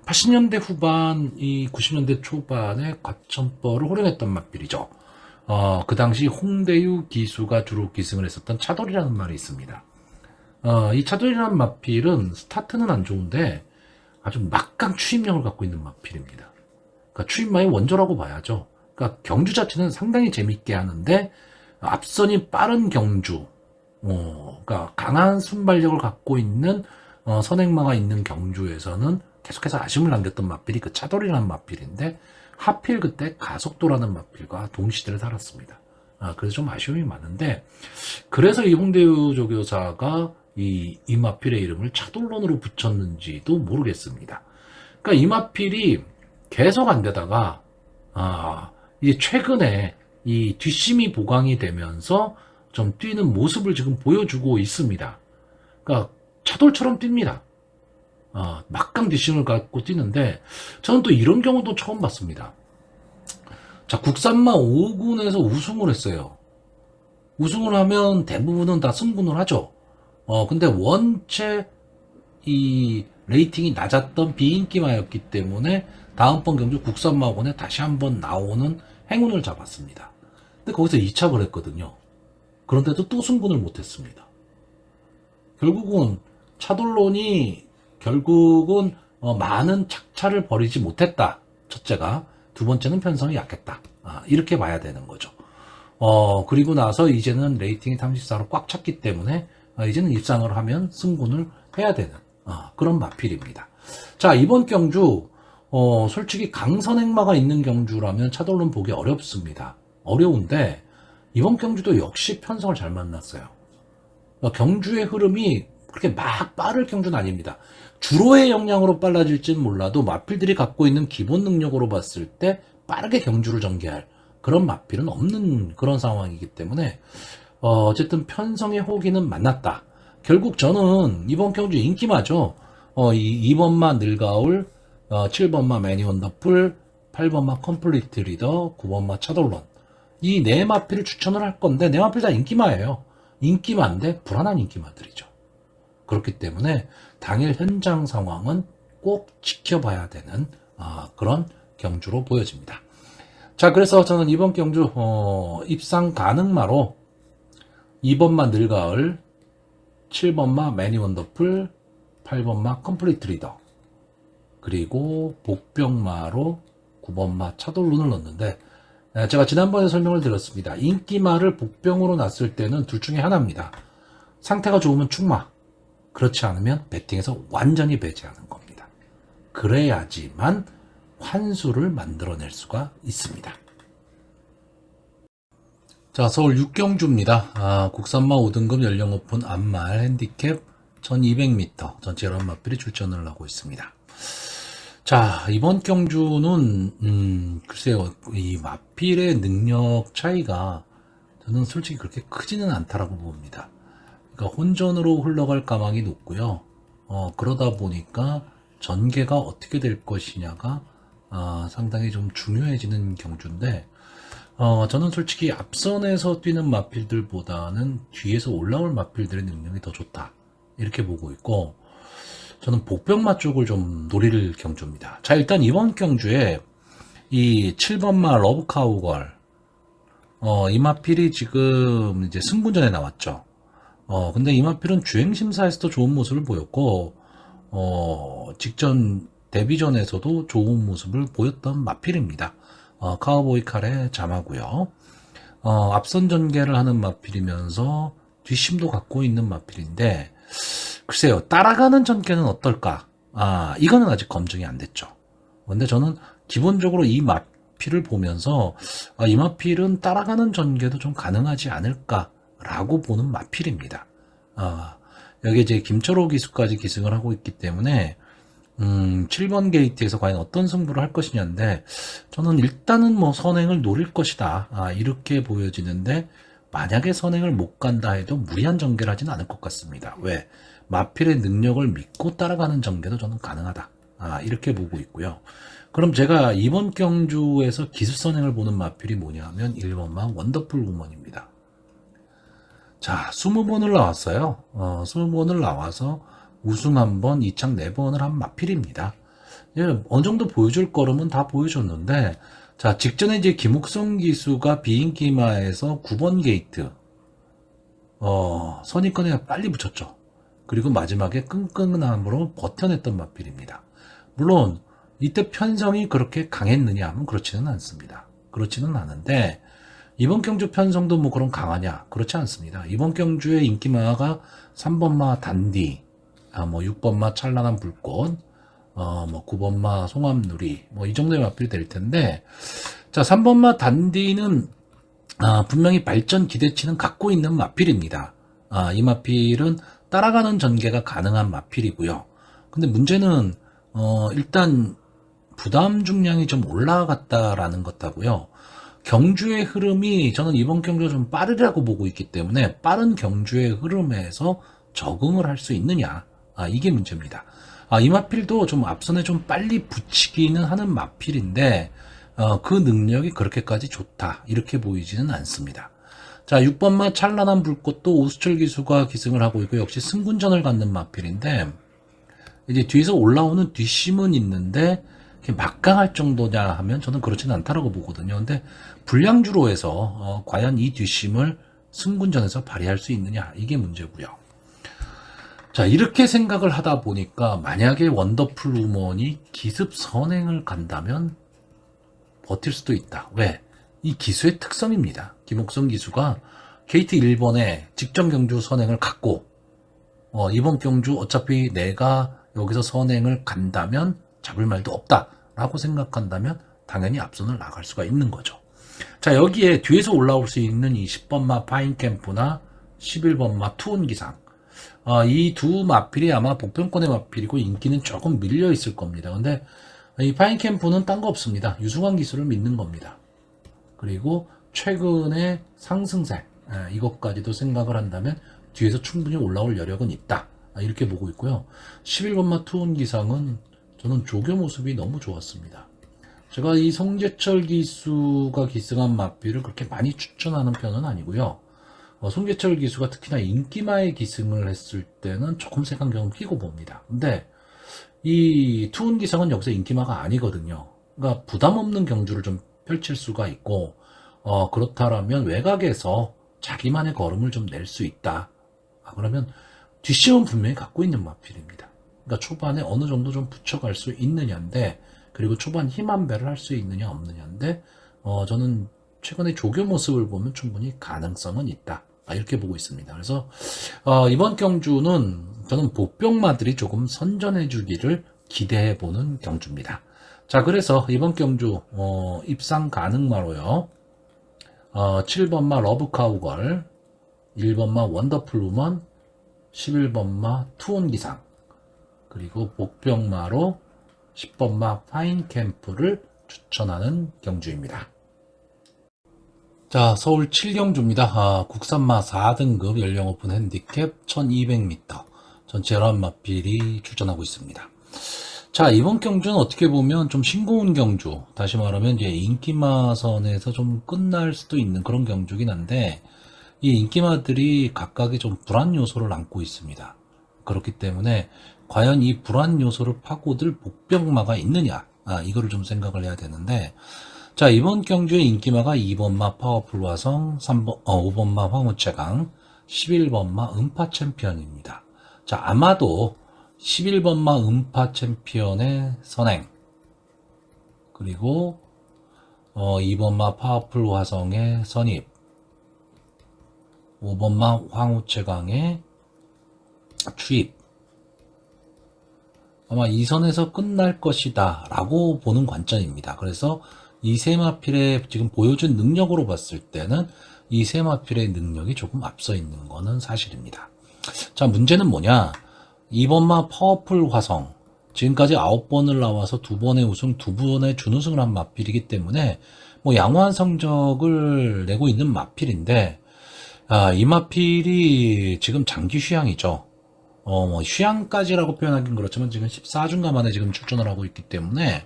80년대 후반, 이 90년대 초반에 과천벌을 호령했던 마필이죠. 그 당시 홍대유 기수가 주로 기승을 했었던 차돌이라는 말이 있습니다. 이 차돌이라는 마필은 스타트는 안 좋은데 아주 막강 추임력을 갖고 있는 마필입니다. 그러니까 추임마의 원조라고 봐야죠. 그러니까 경주 자체는 상당히 재밌게 하는데 앞선이 빠른 경주, 그러니까 강한 순발력을 갖고 있는 선행마가 있는 경주에서는 계속해서 아쉬움을 남겼던 마필이 그 차돌이라는 마필인데 하필 그때 가속도라는 마필과 동시대를 살았습니다. 그래서 좀 아쉬움이 많은데 그래서 이 홍대유 조교사가 이 마필의 이름을 차돌론으로 붙였는지도 모르겠습니다. 그러니까 이 마필이 계속 안 되다가, 이게 최근에 이 뒷심이 보강이 되면서 좀 뛰는 모습을 지금 보여주고 있습니다. 그러니까 차돌처럼 뜁니다. 막강 뒷심을 갖고 뛰는데, 저는 또 이런 경우도 처음 봤습니다. 자, 국산마 5군에서 우승을 했어요. 우승을 하면 대부분은 다 승분을 하죠. 근데 원체 이 레이팅이 낮았던 비인기마였기 때문에 다음번 경주 국산마군에 다시 한번 나오는 행운을 잡았습니다. 근데 거기서 2착을 했거든요. 그런데도 또 승분을 못했습니다. 결국은 차돌론이 결국은 많은 착차를 벌이지 못했다. 첫째가. 두 번째는 편성이 약했다. 이렇게 봐야 되는 거죠. 그리고 나서 이제는 레이팅이 34로 꽉 찼기 때문에 이제는 입상을 하면 승분을 해야 되는 그런 마필입니다. 자, 이번 경주 솔직히 강선행마가 있는 경주라면 차돌론 보기 어렵습니다. 어려운데 이번 경주도 역시 편성을 잘 만났어요. 경주의 흐름이 그렇게 막 빠를 경주는 아닙니다. 주로의 역량으로 빨라질지는 몰라도 마필들이 갖고 있는 기본 능력으로 봤을 때 빠르게 경주를 전개할 그런 마필은 없는 그런 상황이기 때문에 어쨌든 편성의 호기는 만났다. 결국 저는 이번 경주 인기마죠. 2번마 늘가울, 7번마 매니원더풀, 8번마 컴플리트 리더, 9번마 차돌론 이 네 마필을 추천을 할 건데 네 마필 다 인기마예요. 인기마인데 불안한 인기마들이죠. 그렇기 때문에 당일 현장 상황은 꼭 지켜봐야 되는 그런 경주로 보여집니다. 자, 그래서 저는 이번 경주 입상 가능마로 2번마 늘가을, 7번마 매니원더풀, 8번마 컴플리트 리더 그리고 복병마로 9번마 차돌론을 넣었는데 제가 지난번에 설명을 드렸습니다. 인기마를 복병으로 놨을 때는 둘 중에 하나입니다. 상태가 좋으면 충마, 그렇지 않으면 배팅에서 완전히 배제하는 겁니다. 그래야지만 환수를 만들어낼 수가 있습니다. 자, 서울 6경주입니다. 국산마 5등급 연령 오픈 암말 핸디캡 1200m 전체 11마필이 출전을 하고 있습니다. 자, 이번 경주는 글쎄요, 이 마필의 능력 차이가 저는 솔직히 그렇게 크지는 않다라고 봅니다. 그러니까 혼전으로 흘러갈 가망이 높고요. 그러다 보니까 전개가 어떻게 될 것이냐가 상당히 좀 중요해지는 경주인데 저는 솔직히 앞선에서 뛰는 마필들보다는 뒤에서 올라올 마필들의 능력이 더 좋다 이렇게 보고 있고 저는 복병마 쪽을 좀 노릴 경주입니다. 자, 일단 이번 경주에 이 7번마 러브카우걸 이 마필이 지금 이제 승분전에 나왔죠. 근데 이 마필은 주행심사에서도 좋은 모습을 보였고 직전 데뷔전에서도 좋은 모습을 보였던 마필입니다. 카우보이 칼의 자마고요. 앞선 전개를 하는 마필이면서 뒷심도 갖고 있는 마필인데 글쎄요, 따라가는 전개는 어떨까? 이거는 아직 검증이 안 됐죠. 근데 저는 기본적으로 이 마필을 보면서 이 마필은 따라가는 전개도 좀 가능하지 않을까라고 보는 마필입니다. 여기 이제 김철호 기수까지 기승을 하고 있기 때문에 7번 게이트에서 과연 어떤 승부를 할 것이냐인데 저는 일단은 뭐 선행을 노릴 것이다 이렇게 보여지는데 만약에 선행을 못 간다 해도 무리한 전개를 하지는 않을 것 같습니다. 왜? 마필의 능력을 믿고 따라가는 전개도 저는 가능하다 이렇게 보고 있고요. 그럼 제가 이번 경주에서 기술 선행을 보는 마필이 뭐냐 하면 1번마 원더풀 우먼입니다. 자, 20번을 나왔어요. 20번을 나와서 우승 1번, 2착 4번을 한 마필입니다. 예, 어느 정도 보여줄 거름은 다 보여줬는데, 자, 직전에 이제 김옥성 기수가 비인기마에서 9번 게이트, 선입권에 빨리 붙였죠. 그리고 마지막에 끈끈함으로 버텨냈던 마필입니다. 물론, 이때 편성이 그렇게 강했느냐 하면 그렇지는 않습니다. 그렇지는 않은데, 이번 경주 편성도 뭐 그런 강하냐? 그렇지 않습니다. 이번 경주의 인기마가 3번마 단디, 뭐 6번마 찬란한 불꽃, 뭐 9번마 송암누리, 뭐 이 정도의 마필이 될 텐데, 자, 3번마 단디는 분명히 발전 기대치는 갖고 있는 마필입니다. 이 마필은 따라가는 전개가 가능한 마필이고요. 근데 문제는 일단 부담 중량이 좀 올라갔다라는 것하고요. 경주의 흐름이 저는 이번 경주가 좀 빠르다고 보고 있기 때문에 빠른 경주의 흐름에서 적응을 할 수 있느냐. 이게 문제입니다. 이 마필도 좀 앞선에 좀 빨리 붙이기는 하는 마필인데, 그 능력이 그렇게까지 좋다. 이렇게 보이지는 않습니다. 자, 6번마 찬란한 불꽃도 오수철 기수가 기승을 하고 있고, 역시 승군전을 갖는 마필인데, 이제 뒤에서 올라오는 뒷심은 있는데, 막강할 정도냐 하면 저는 그렇지는 않다라고 보거든요. 근데 불량주로 해서 과연 이 뒷심을 승군전에서 발휘할 수 있느냐, 이게 문제고요. 자, 이렇게 생각을 하다 보니까 만약에 원더풀 우먼이 기습 선행을 간다면 버틸 수도 있다. 왜? 이 기수의 특성입니다. 김옥성 기수가 KT 1번에 직전 경주 선행을 갔고, 이번 경주 어차피 내가 여기서 선행을 간다면 잡을 말도 없다라고 생각한다면 당연히 앞선을 나갈 수가 있는 거죠. 자, 여기에 뒤에서 올라올 수 있는 이 10번마 파인캠프나 11번마 투혼기상, 이 두 마필이 아마 복병권의 마필이고 인기는 조금 밀려 있을 겁니다. 근데 이 파인캠프는 딴 거 없습니다. 유승환 기수를 믿는 겁니다. 그리고 최근의 상승세, 이것까지도 생각을 한다면 뒤에서 충분히 올라올 여력은 있다. 이렇게 보고 있고요. 11번마 투혼기상은 저는 조교 모습이 너무 좋았습니다. 제가 이 송재철 기수가 기승한 마필을 그렇게 많이 추천하는 편은 아니고요. 송재철 기수가 특히나 인기마에 기승을 했을 때는 조금 색안경을 끼고 봅니다. 근데 이 투혼기상은 여기서 인기마가 아니거든요. 그러니까 부담 없는 경주를 좀 펼칠 수가 있고, 그렇다라면 외곽에서 자기만의 걸음을 좀 낼 수 있다. 그러면 뒷심은 분명히 갖고 있는 마필입니다. 그러니까 초반에 어느 정도 좀 붙여갈 수 있느냐인데, 그리고 초반 힘 한 배를 할 수 있느냐 없느냐인데, 저는 최근에 조교 모습을 보면 충분히 가능성은 있다. 이렇게 보고 있습니다. 그래서 이번 경주는 저는 복병마들이 조금 선전해 주기를 기대해 보는 경주입니다. 자, 그래서 이번 경주 입상 가능마로요. 7번마 러브카우걸, 1번마 원더풀 우먼, 11번마 투혼기상, 그리고 복병마로 10번마 파인캠프를 추천하는 경주입니다. 자, 서울 7경주입니다. 국산마 4등급 연령 오픈 핸디캡 1200m 전체 11마필이 출전하고 있습니다. 자, 이번 경주는 어떻게 보면 좀 싱거운 경주, 다시 말하면 이제 인기마선에서 좀 끝날 수도 있는 그런 경주긴 한데, 이 인기마들이 각각의 좀 불안 요소를 안고 있습니다. 그렇기 때문에 과연 이 불안 요소를 파고들 복병마가 있느냐, 이거를 좀 생각을 해야 되는데, 자, 이번 경주의 인기마가 2번마 파워풀 화성, 5번마 황우채강, 11번마 음파 챔피언입니다. 자, 아마도 11번마 음파 챔피언의 선행, 그리고 2번마 파워풀 화성의 선입, 5번마 황우채강의 추입, 아마 이 선에서 끝날 것이다 라고 보는 관점입니다. 그래서 이 세 마필의 지금 보여준 능력으로 봤을 때는 이 세 마필의 능력이 조금 앞서 있는 거는 사실입니다. 자, 문제는 뭐냐? 2번마 파워풀 화성, 지금까지 9번을 나와서 2번의 우승, 2번의 준우승을 한 마필이기 때문에 뭐 양호한 성적을 내고 있는 마필인데, 이 마필이 지금 장기 휴양이죠. 뭐 휴양까지라고 표현하기는 그렇지만 지금 14주간 만에 지금 출전을 하고 있기 때문에,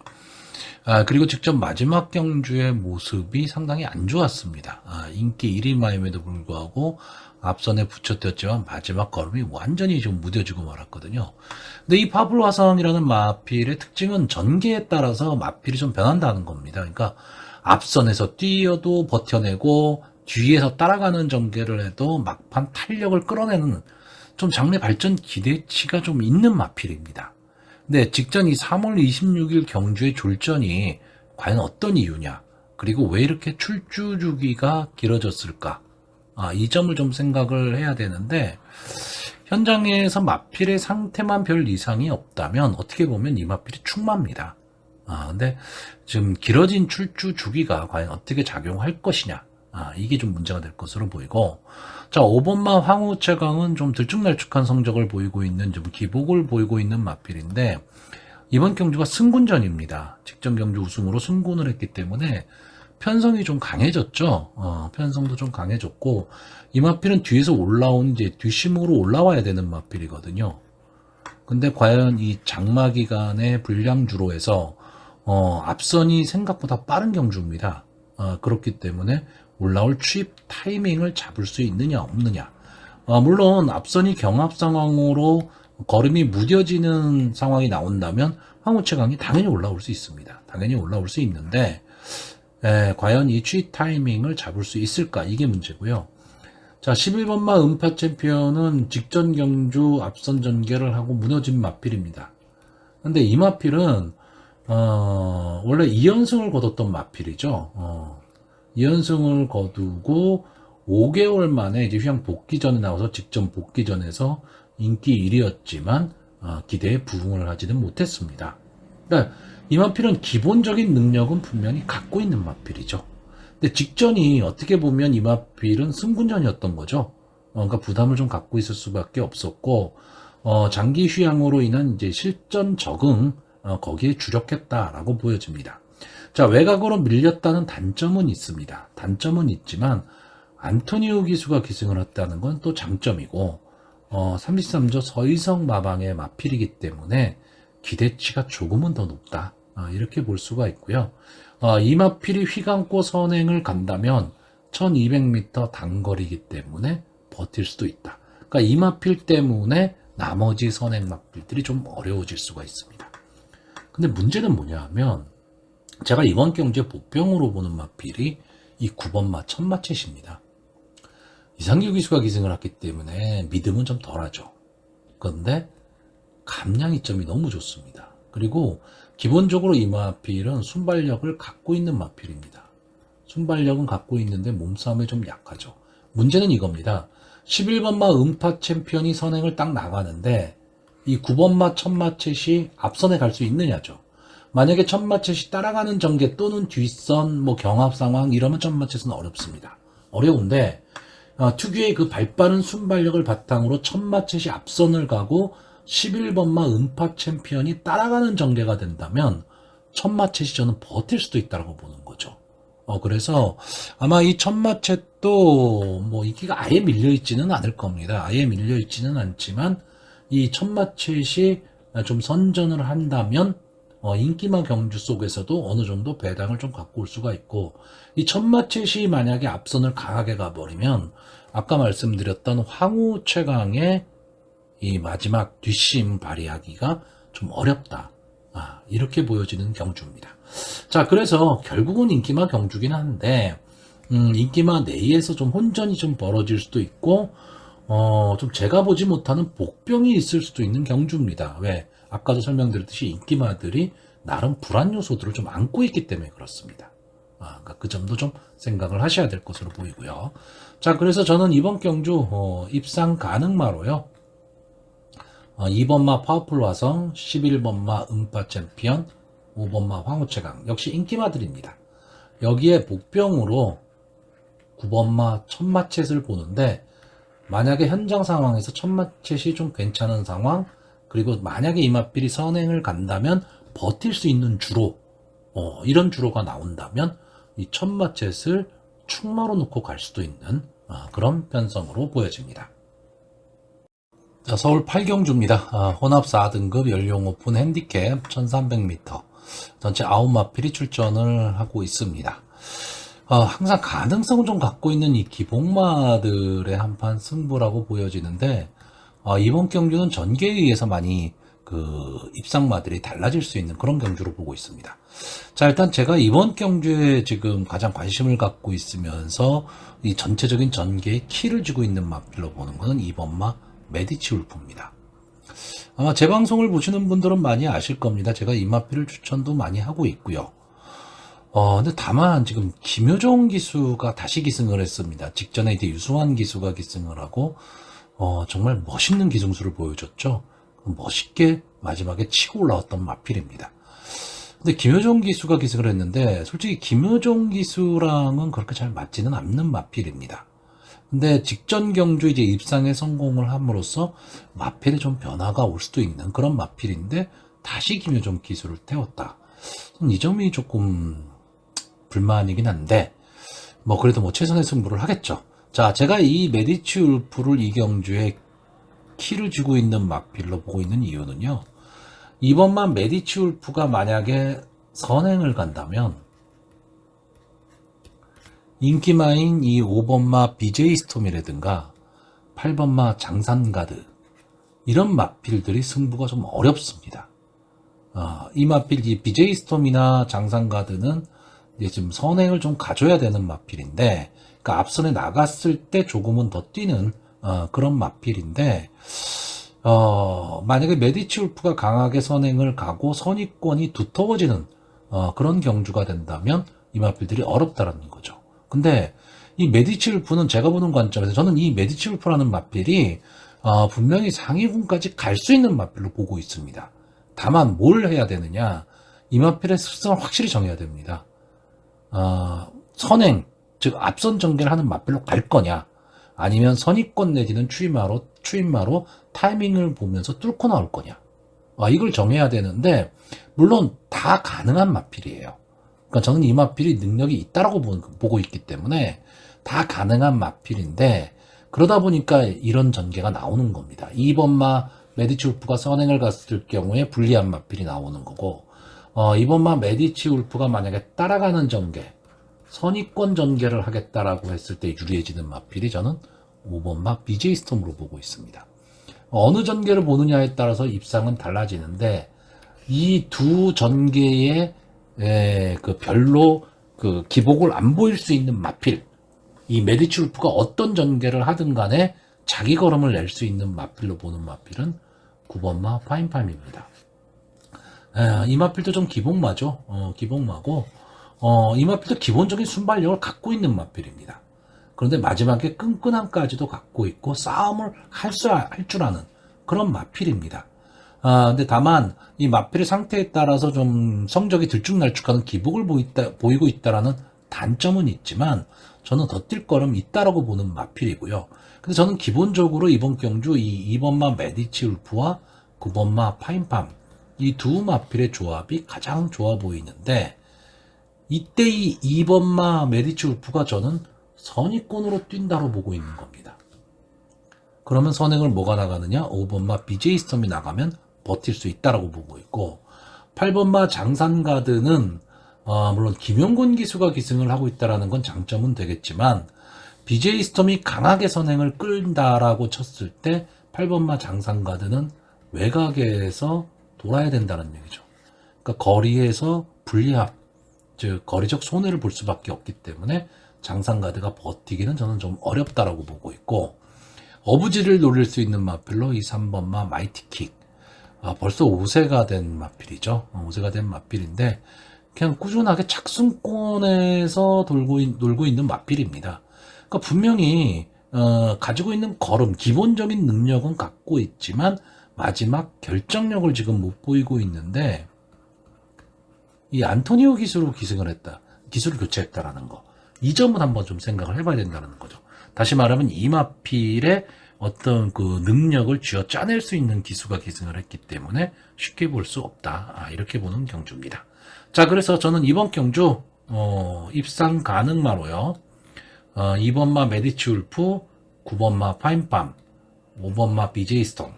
그리고 직접 마지막 경주의 모습이 상당히 안 좋았습니다. 인기 1위마임에도 불구하고 앞선에 붙여뛰었지만 마지막 걸음이 완전히 좀 무뎌지고 말았거든요. 근데 이 파블 화성이라는 마필의 특징은 전개에 따라서 마필이 좀 변한다는 겁니다. 그러니까 앞선에서 뛰어도 버텨내고 뒤에서 따라가는 전개를 해도 막판 탄력을 끌어내는 좀 장래 발전 기대치가 좀 있는 마필입니다. 근데 직전 이 3월 26일 경주의 졸전이 과연 어떤 이유냐, 그리고 왜 이렇게 출주 주기가 길어졌을까, 이 점을 좀 생각을 해야 되는데, 현장에서 마필의 상태만 별 이상이 없다면 어떻게 보면 이 마필이 충마입니다. 근데 지금 길어진 출주 주기가 과연 어떻게 작용할 것이냐, 이게 좀 문제가 될 것으로 보이고, 자, 5번마 황우채강은 좀 들쭉날쭉한 성적을 보이고 있는, 좀 기복을 보이고 있는 마필인데, 이번 경주가 승군전입니다. 직전 경주 우승으로 승군을 했기 때문에 편성이 좀 강해졌죠. 편성도 좀 강해졌고, 이 마필은 뒤에서 올라온 이제 뒷심으로 올라와야 되는 마필이거든요. 근데 과연 이 장마 기간의 불량주로 해서 앞선이 생각보다 빠른 경주입니다. 그렇기 때문에 올라올 추입 타이밍을 잡을 수 있느냐 없느냐. 물론 앞선이 경합 상황으로 걸음이 무뎌지는 상황이 나온다면 황우채강이 당연히 올라올 수 있습니다. 당연히 올라올 수 있는데 과연 이 추입 타이밍을 잡을 수 있을까? 이게 문제고요. 자, 11번마 음파 챔피언은 직전 경주 앞선 전개를 하고 무너진 마필입니다. 근데 이 마필은 원래 2연승을 거뒀던 마필이죠. 2연승을 거두고 5개월 만에 이제 휴양 복귀전에 나와서 직전 복귀전에서 인기 1위였지만 기대에 부응을 하지는 못했습니다. 그러니까 이 마필은 기본적인 능력은 분명히 갖고 있는 마필이죠. 근데 직전이 어떻게 보면 이 마필은 승군전이었던 거죠. 그러니까 부담을 좀 갖고 있을 수밖에 없었고 장기 휴양으로 인한 이제 실전 적응 거기에 주력했다라고 보여집니다. 자, 외곽으로 밀렸다는 단점은 있습니다. 단점은 있지만 안토니오 기수가 기승을 했다는 건 또 장점이고 33조 서희성 마방의 마필이기 때문에 기대치가 조금은 더 높다. 이렇게 볼 수가 있고요. 이 마필이 휘감고 선행을 간다면 1200m 단거리이기 때문에 버틸 수도 있다. 그러니까 이 마필 때문에 나머지 선행 마필들이 좀 어려워질 수가 있습니다. 근데 문제는 뭐냐 하면 제가 이번 경주에 복병으로 보는 마필이 이 9번마 천마챗입니다. 이상규 기수가 기승을 했기 때문에 믿음은 좀 덜하죠. 그런데 감량 이점이 너무 좋습니다. 그리고 기본적으로 이 마필은 순발력을 갖고 있는 마필입니다. 순발력은 갖고 있는데 몸싸움에 좀 약하죠. 문제는 이겁니다. 11번마 음파 챔피언이 선행을 딱 나가는데 이 9번마 천마챗이 앞선에 갈 수 있느냐죠. 만약에 천마챗이 따라가는 전개 또는 뒷선 뭐 경합 상황 이러면 천마챗은 어렵습니다. 어려운데 특유의 그 발빠른 순발력을 바탕으로 천마챗이 앞선을 가고 11번마 음파 챔피언이 따라가는 전개가 된다면 천마챗이 저는 버틸 수도 있다고 보는 거죠. 그래서 아마 이 천마챗도 뭐 인기가 아예 밀려있지는 않을 겁니다. 아예 밀려있지는 않지만 이 천마챗이 좀 선전을 한다면 인기마 경주 속에서도 어느 정도 배당을 좀 갖고 올 수가 있고, 이 천마챗이 만약에 앞선을 강하게 가버리면 아까 말씀드렸던 황후 최강의 이 마지막 뒷심 발휘하기가 좀 어렵다. 이렇게 보여지는 경주입니다. 자, 그래서 결국은 인기마 경주긴 한데 인기마 내에서 좀 혼전이 좀 벌어질 수도 있고 좀 제가 보지 못하는 복병이 있을 수도 있는 경주입니다. 왜? 아까도 설명드렸듯이 인기마들이 나름 불안 요소들을 좀 안고 있기 때문에 그렇습니다. 그러니까 그 점도 좀 생각을 하셔야 될 것으로 보이고요. 자, 그래서 저는 이번 경주 입상 가능마로요. 2번마 파워풀 화성, 11번마 음파 챔피언, 5번마 황우채강 역시 인기마들입니다. 여기에 복병으로 9번마 천마챗을 보는데 만약에 현장 상황에서 천마챗이 좀 괜찮은 상황, 그리고 만약에 이 마필이 선행을 간다면 버틸 수 있는 주로 이런 주로가 나온다면 이 천마챗을 충마로 놓고 갈 수도 있는 그런 편성으로 보여집니다. 자, 서울 8경주입니다. 혼합 4등급 연령 오픈 핸디캡 1300m 전체 9마필이 출전을 하고 있습니다. 항상 가능성을 좀 갖고 있는 이 기복마들의 한판 승부라고 보여지는데 이번 경주는 전개에 의해서 많이 그 입상마들이 달라질 수 있는 그런 경주로 보고 있습니다. 자, 일단 제가 이번 경주에 지금 가장 관심을 갖고 있으면서 이 전체적인 전개에 키를 쥐고 있는 마필로 보는 것은 2번마 메디치 울프입니다. 아마 제 방송을 보시는 분들은 많이 아실 겁니다. 제가 이 마필을 추천도 많이 하고 있고요. 근데 다만 지금 김효정 기수가 다시 기승을 했습니다. 직전에 이제 유수환 기수가 기승을 하고 정말 멋있는 기승수를 보여줬죠. 멋있게 마지막에 치고 올라왔던 마필입니다. 근데 김효정 기수가 기승을 했는데 솔직히 김효정 기수랑은 그렇게 잘 맞지는 않는 마필입니다. 근데 직전 경주 이제 입상에 성공을 함으로써 마필에 좀 변화가 올 수도 있는 그런 마필인데 다시 김효정 기술을 태웠다. 이 점이 조금 불만이긴 한데, 뭐 그래도 뭐 최선의 승부를 하겠죠. 자, 제가 이 메디치 울프를 이 경주에 키를 쥐고 있는 마필로 보고 있는 이유는요. 이번만 메디치 울프가 만약에 선행을 간다면 인기마인 이 5번마 BJ 스톰이라든가 8번마 장산가드 이런 마필들이 승부가 좀 어렵습니다. 이 마필 이 BJ 스톰이나 장산가드는 이제 지금 선행을 좀 가져야 되는 마필인데, 그러니까 앞선에 나갔을 때 조금은 더 뛰는 그런 마필인데, 만약에 메디치 울프가 강하게 선행을 가고 선입권이 두터워지는 그런 경주가 된다면 이 마필들이 어렵다라는 거죠. 근데 이 메디치 울프는 제가 보는 관점에서 저는 이 메디치 울프라는 마필이 분명히 상위군까지 갈 수 있는 마필로 보고 있습니다. 다만 뭘 해야 되느냐, 이 마필의 습성을 확실히 정해야 됩니다. 선행, 즉 앞선 전개를 하는 마필로 갈 거냐, 아니면 선입권 내지는 추임마로 타이밍을 보면서 뚫고 나올 거냐, 이걸 정해야 되는데, 물론 다 가능한 마필이에요. 그러니까 저는 이 마필이 능력이 있다라고 보고 있기 때문에 다 가능한 마필인데, 그러다 보니까 이런 전개가 나오는 겁니다. 2번마 메디치 울프가 선행을 갔을 경우에 불리한 마필이 나오는 거고, 2번마 메디치 울프가 만약에 따라가는 전개, 선입권 전개를 하겠다라고 했을 때 유리해지는 마필이 저는 5번마 BJ 스톰으로 보고 있습니다. 어느 전개를 보느냐에 따라서 입상은 달라지는데, 이 두 전개의 그 별로 그 기복을 안 보일 수 있는 마필, 이 메디치 울프가 어떤 전개를 하든 간에 자기 걸음을 낼 수 있는 마필로 보는 마필은 9번마 파인팜입니다. 이 마필도 좀 기복마죠. 기복마고, 이 마필도 기본적인 순발력을 갖고 있는 마필입니다. 그런데 마지막에 끈끈함까지도 갖고 있고 싸움을 할 줄 아는 그런 마필입니다. 근데 다만 이 마필의 상태에 따라서 좀 성적이 들쭉날쭉하는 기복을 보이고 있다라는 단점은 있지만, 저는 더 뛸 거름 있다라고 보는 마필이고요. 근데 저는 기본적으로 이번 경주 이 2번마 메디치 울프와 9번마 파인팜, 이 두 마필의 조합이 가장 좋아 보이는데, 이때 이 2번마 메디치 울프가 저는 선입권으로 뛴다로 보고 있는 겁니다. 그러면 선행을 뭐가 나가느냐? 5번마 BJ 스톰이 나가면 버틸 수 있다라고 보고 있고, 8번마 장산가드는 물론 김용곤 기수가 기승을 하고 있다라는 건 장점은 되겠지만, BJ 스톰이 강하게 선행을 끌다라고 쳤을 때 8번마 장산가드는 외곽에서 돌아야 된다는 얘기죠. 그러니까 거리에서 불리합, 즉 거리적 손해를 볼 수밖에 없기 때문에 장산가드가 버티기는 저는 좀 어렵다라고 보고 있고, 어부지를 노릴 수 있는 마필로 이 3번마 마이티킥, 벌써 5세가 된 마필이죠. 5세가 된 마필인데 그냥 꾸준하게 착순권에서 놀고 있는 마필입니다. 그러니까 분명히 가지고 있는 걸음, 기본적인 능력은 갖고 있지만 마지막 결정력을 지금 못 보이고 있는데, 이 안토니오 기수로 기승을 했다, 기수를 교체했다라는 거, 이 점은 한번 좀 생각을 해봐야 된다는 거죠. 다시 말하면 이 마필의 어떤 그 능력을 쥐어 짜낼 수 있는 기수가 기승을 했기 때문에 쉽게 볼 수 없다, 이렇게 보는 경주입니다. 자, 그래서 저는 이번 경주 입상 가능마로요, 2번마 메디치 울프, 9번마 파인팜, 5번마 BJ 스톰,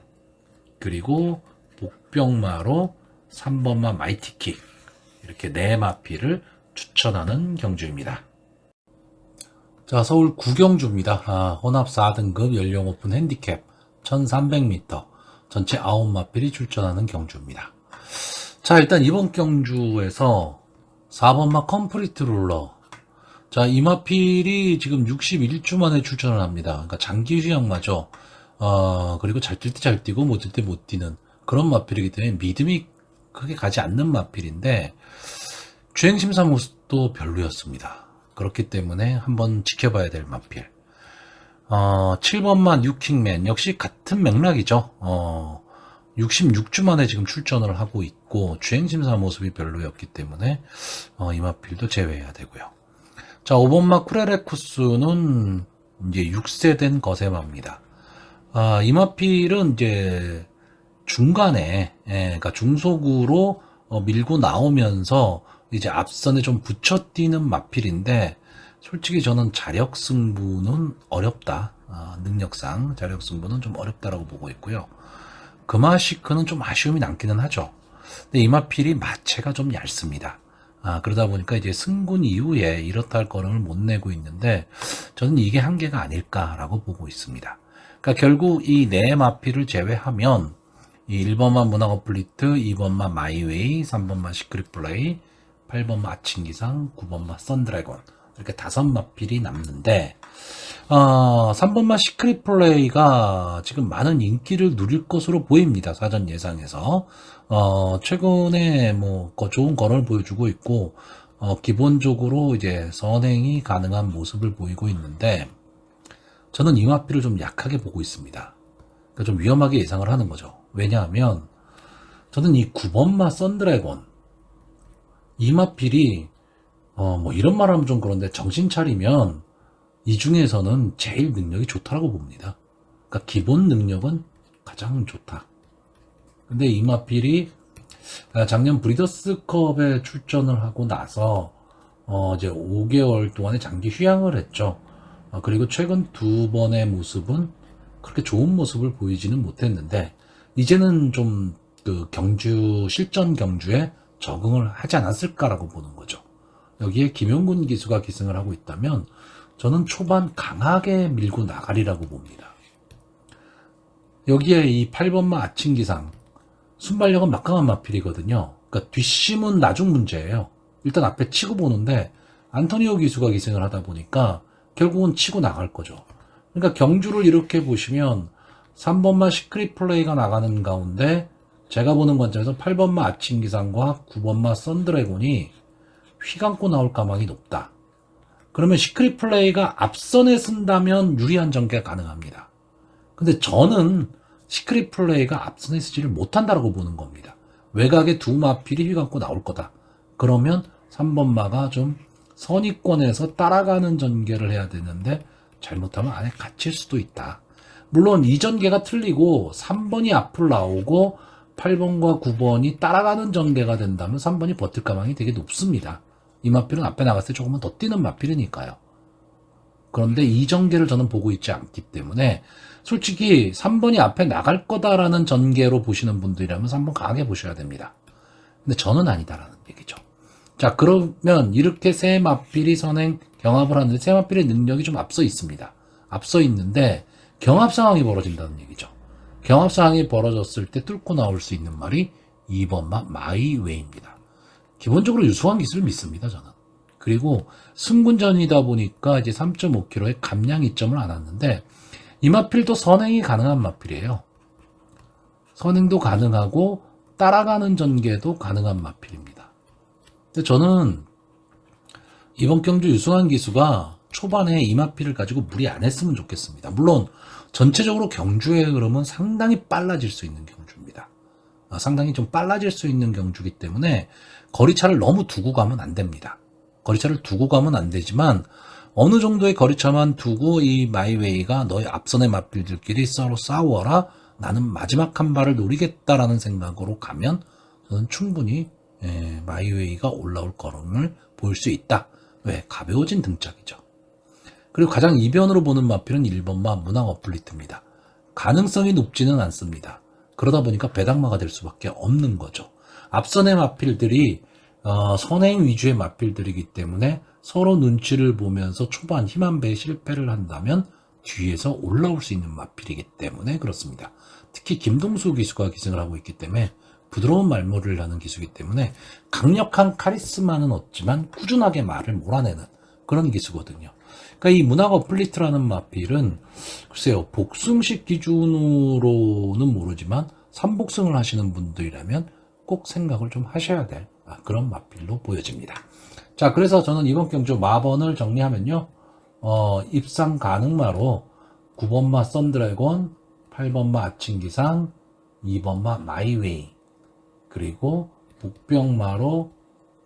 그리고 복병마로 3번마 마이티킥, 이렇게 네 마필을 추천하는 경주입니다. 자, 서울 구경주입니다. 혼합 4등급 연령 오픈 핸디캡 1300m, 전체 9마필이 출전하는 경주입니다. 자, 일단 이번 경주에서 4번마 컴프리트 룰러, 자, 이 마필이 지금 61주 만에 출전을 합니다. 그러니까 장기 휴양마죠. 그리고 잘 뛸 때 잘 뛰고 못 뛸 때 못 뛰는 그런 마필이기 때문에 믿음이 크게 가지 않는 마필인데, 주행심사 모습도 별로였습니다. 그렇기 때문에 한번 지켜봐야 될 마필. 7번마 뉴킹맨, 역시 같은 맥락이죠. 66주 만에 지금 출전을 하고 있고 주행심사 모습이 별로였기 때문에 이 마필도 제외해야 되고요. 자, 5번마 쿠레레쿠스는 이제 6세 된 거세마입니다. 이 마필은 이제 중간에, 그러니까 중속으로 밀고 나오면서 이제 앞선에 좀 붙여뛰는 마필인데, 솔직히 저는 자력 승부는 어렵다. 능력상 자력 승부는 좀 어렵다라고 보고 있고요. 금화시크는 좀 아쉬움이 남기는 하죠. 근데 이 마필이 마체가 좀 얇습니다. 그러다 보니까 이제 승군 이후에 이렇다 할 걸음을 못 내고 있는데, 저는 이게 한계가 아닐까라고 보고 있습니다. 그러니까 결국 이 네 마필을 제외하면, 이 1번만 문학 어플리트, 2번만 마이웨이, 3번만 시크릿 플레이, 8번만 아침기상, 9번만 썬드래곤, 이렇게 5마필이 남는데, 3번만 시크릿 플레이가 지금 많은 인기를 누릴 것으로 보입니다. 사전 예상에서. 최근에 뭐 좋은 건을 보여주고 있고, 기본적으로 이제 선행이 가능한 모습을 보이고 있는데, 저는 이 마필을 좀 약하게 보고 있습니다. 그러니까 좀 위험하게 예상을 하는 거죠. 왜냐하면, 저는 이 9번마 썬드래곤, 이 마필이, 뭐 이런 말 하면 좀 그런데 정신 차리면, 이 중에서는 제일 능력이 좋다라고 봅니다. 그러니까 기본 능력은 가장 좋다. 근데 이마필이 작년 브리더스컵에 출전을 하고 나서 이제 5개월 동안의 장기 휴양을 했죠. 그리고 최근 2번의 모습은 그렇게 좋은 모습을 보이지는 못했는데, 이제는 좀 그 경주 실전 경주에 적응을 하지 않았을까라고 보는 거죠. 여기에 김용군 기수가 기승을 하고 있다면, 저는 초반 강하게 밀고 나가리라고 봅니다. 여기에 이 8번마 아침기상, 순발력은 막강한 마필이거든요. 그러니까 뒷심은 나중 문제예요. 일단 앞에 치고 보는데, 안토니오 기수가 기승을 하다 보니까 결국은 치고 나갈 거죠. 그러니까 경주를 이렇게 보시면 3번마 시크릿 플레이가 나가는 가운데, 제가 보는 관점에서 8번마 아침기상과 9번마 썬드래곤이 휘감고 나올 가망이 높다. 그러면 시크릿 플레이가 앞선에 쓴다면 유리한 전개가 가능합니다. 근데 저는 시크릿 플레이가 앞선에 쓰지를 못한다고 보는 겁니다. 외곽에 두 마필이 휘감고 나올 거다. 그러면 3번마가 좀 선의권에서 따라가는 전개를 해야 되는데, 잘못하면 안에 갇힐 수도 있다. 물론 이 전개가 틀리고 3번이 앞으로 나오고 8번과 9번이 따라가는 전개가 된다면 3번이 버틸 가망이 되게 높습니다. 이 마필은 앞에 나갔을 때 조금은 더 뛰는 마필이니까요. 그런데 이 전개를 저는 보고 있지 않기 때문에, 솔직히 3번이 앞에 나갈 거다라는 전개로 보시는 분들이라면 3번 강하게 보셔야 됩니다. 근데 저는 아니다라는 얘기죠. 자, 그러면 이렇게 세 마필이 선행 경합을 하는데, 세 마필의 능력이 좀 앞서 있습니다. 앞서 있는데 경합 상황이 벌어진다는 얘기죠. 경합 상황이 벌어졌을 때 뚫고 나올 수 있는 말이 2번마 마이웨이입니다. 기본적으로 유수한 기술을 믿습니다, 저는. 그리고 승군전이다 보니까 이제 3.5kg의 감량 이점을 안 왔는데, 이 마필도 선행이 가능한 마필이에요. 선행도 가능하고 따라가는 전개도 가능한 마필입니다. 근데 저는 이번 경주 유승환 기수가 초반에 이 마필을 가지고 무리 안 했으면 좋겠습니다. 물론 전체적으로 경주의 흐름은 상당히 빨라질 수 있는 경주입니다. 상당히 좀 빨라질 수 있는 경주이기 때문에 거리차를 너무 두고 가면 안 됩니다. 거리차를 두고 가면 안 되지만, 어느 정도의 거리차만 두고 이 마이웨이가 너의 앞선의 마필들끼리 서로 싸워라, 나는 마지막 한 발을 노리겠다라는 생각으로 가면 저는 충분히 마이웨이가 올라올 걸음을 보일 수 있다. 왜? 가벼워진 등짝이죠. 그리고 가장 이변으로 보는 마필은 1번마 문학 어플리트입니다. 가능성이 높지는 않습니다. 그러다 보니까 배당마가 될 수밖에 없는 거죠. 앞선의 마필들이 선행 위주의 마필들이기 때문에 서로 눈치를 보면서 초반 힘 한 배에 실패를 한다면 뒤에서 올라올 수 있는 마필이기 때문에 그렇습니다. 특히 김동수 기수가 기승을 하고 있기 때문에 부드러운 말머리를 하는 기수이기 때문에 강력한 카리스마는 없지만 꾸준하게 말을 몰아내는 그런 기수거든요. 그러니까 이 문학 어플리트라는 마필은 글쎄요, 복승식 기준으로는 모르지만 3복승을 하시는 분들이라면 꼭 생각을 좀 하셔야 될 그런 마필로 보여집니다. 자, 그래서 저는 이번 경주 마번을 정리하면요, 입상 가능마로 9번마 썬드래곤, 8번마 아침기상, 2번마 마이웨이, 그리고 복병마로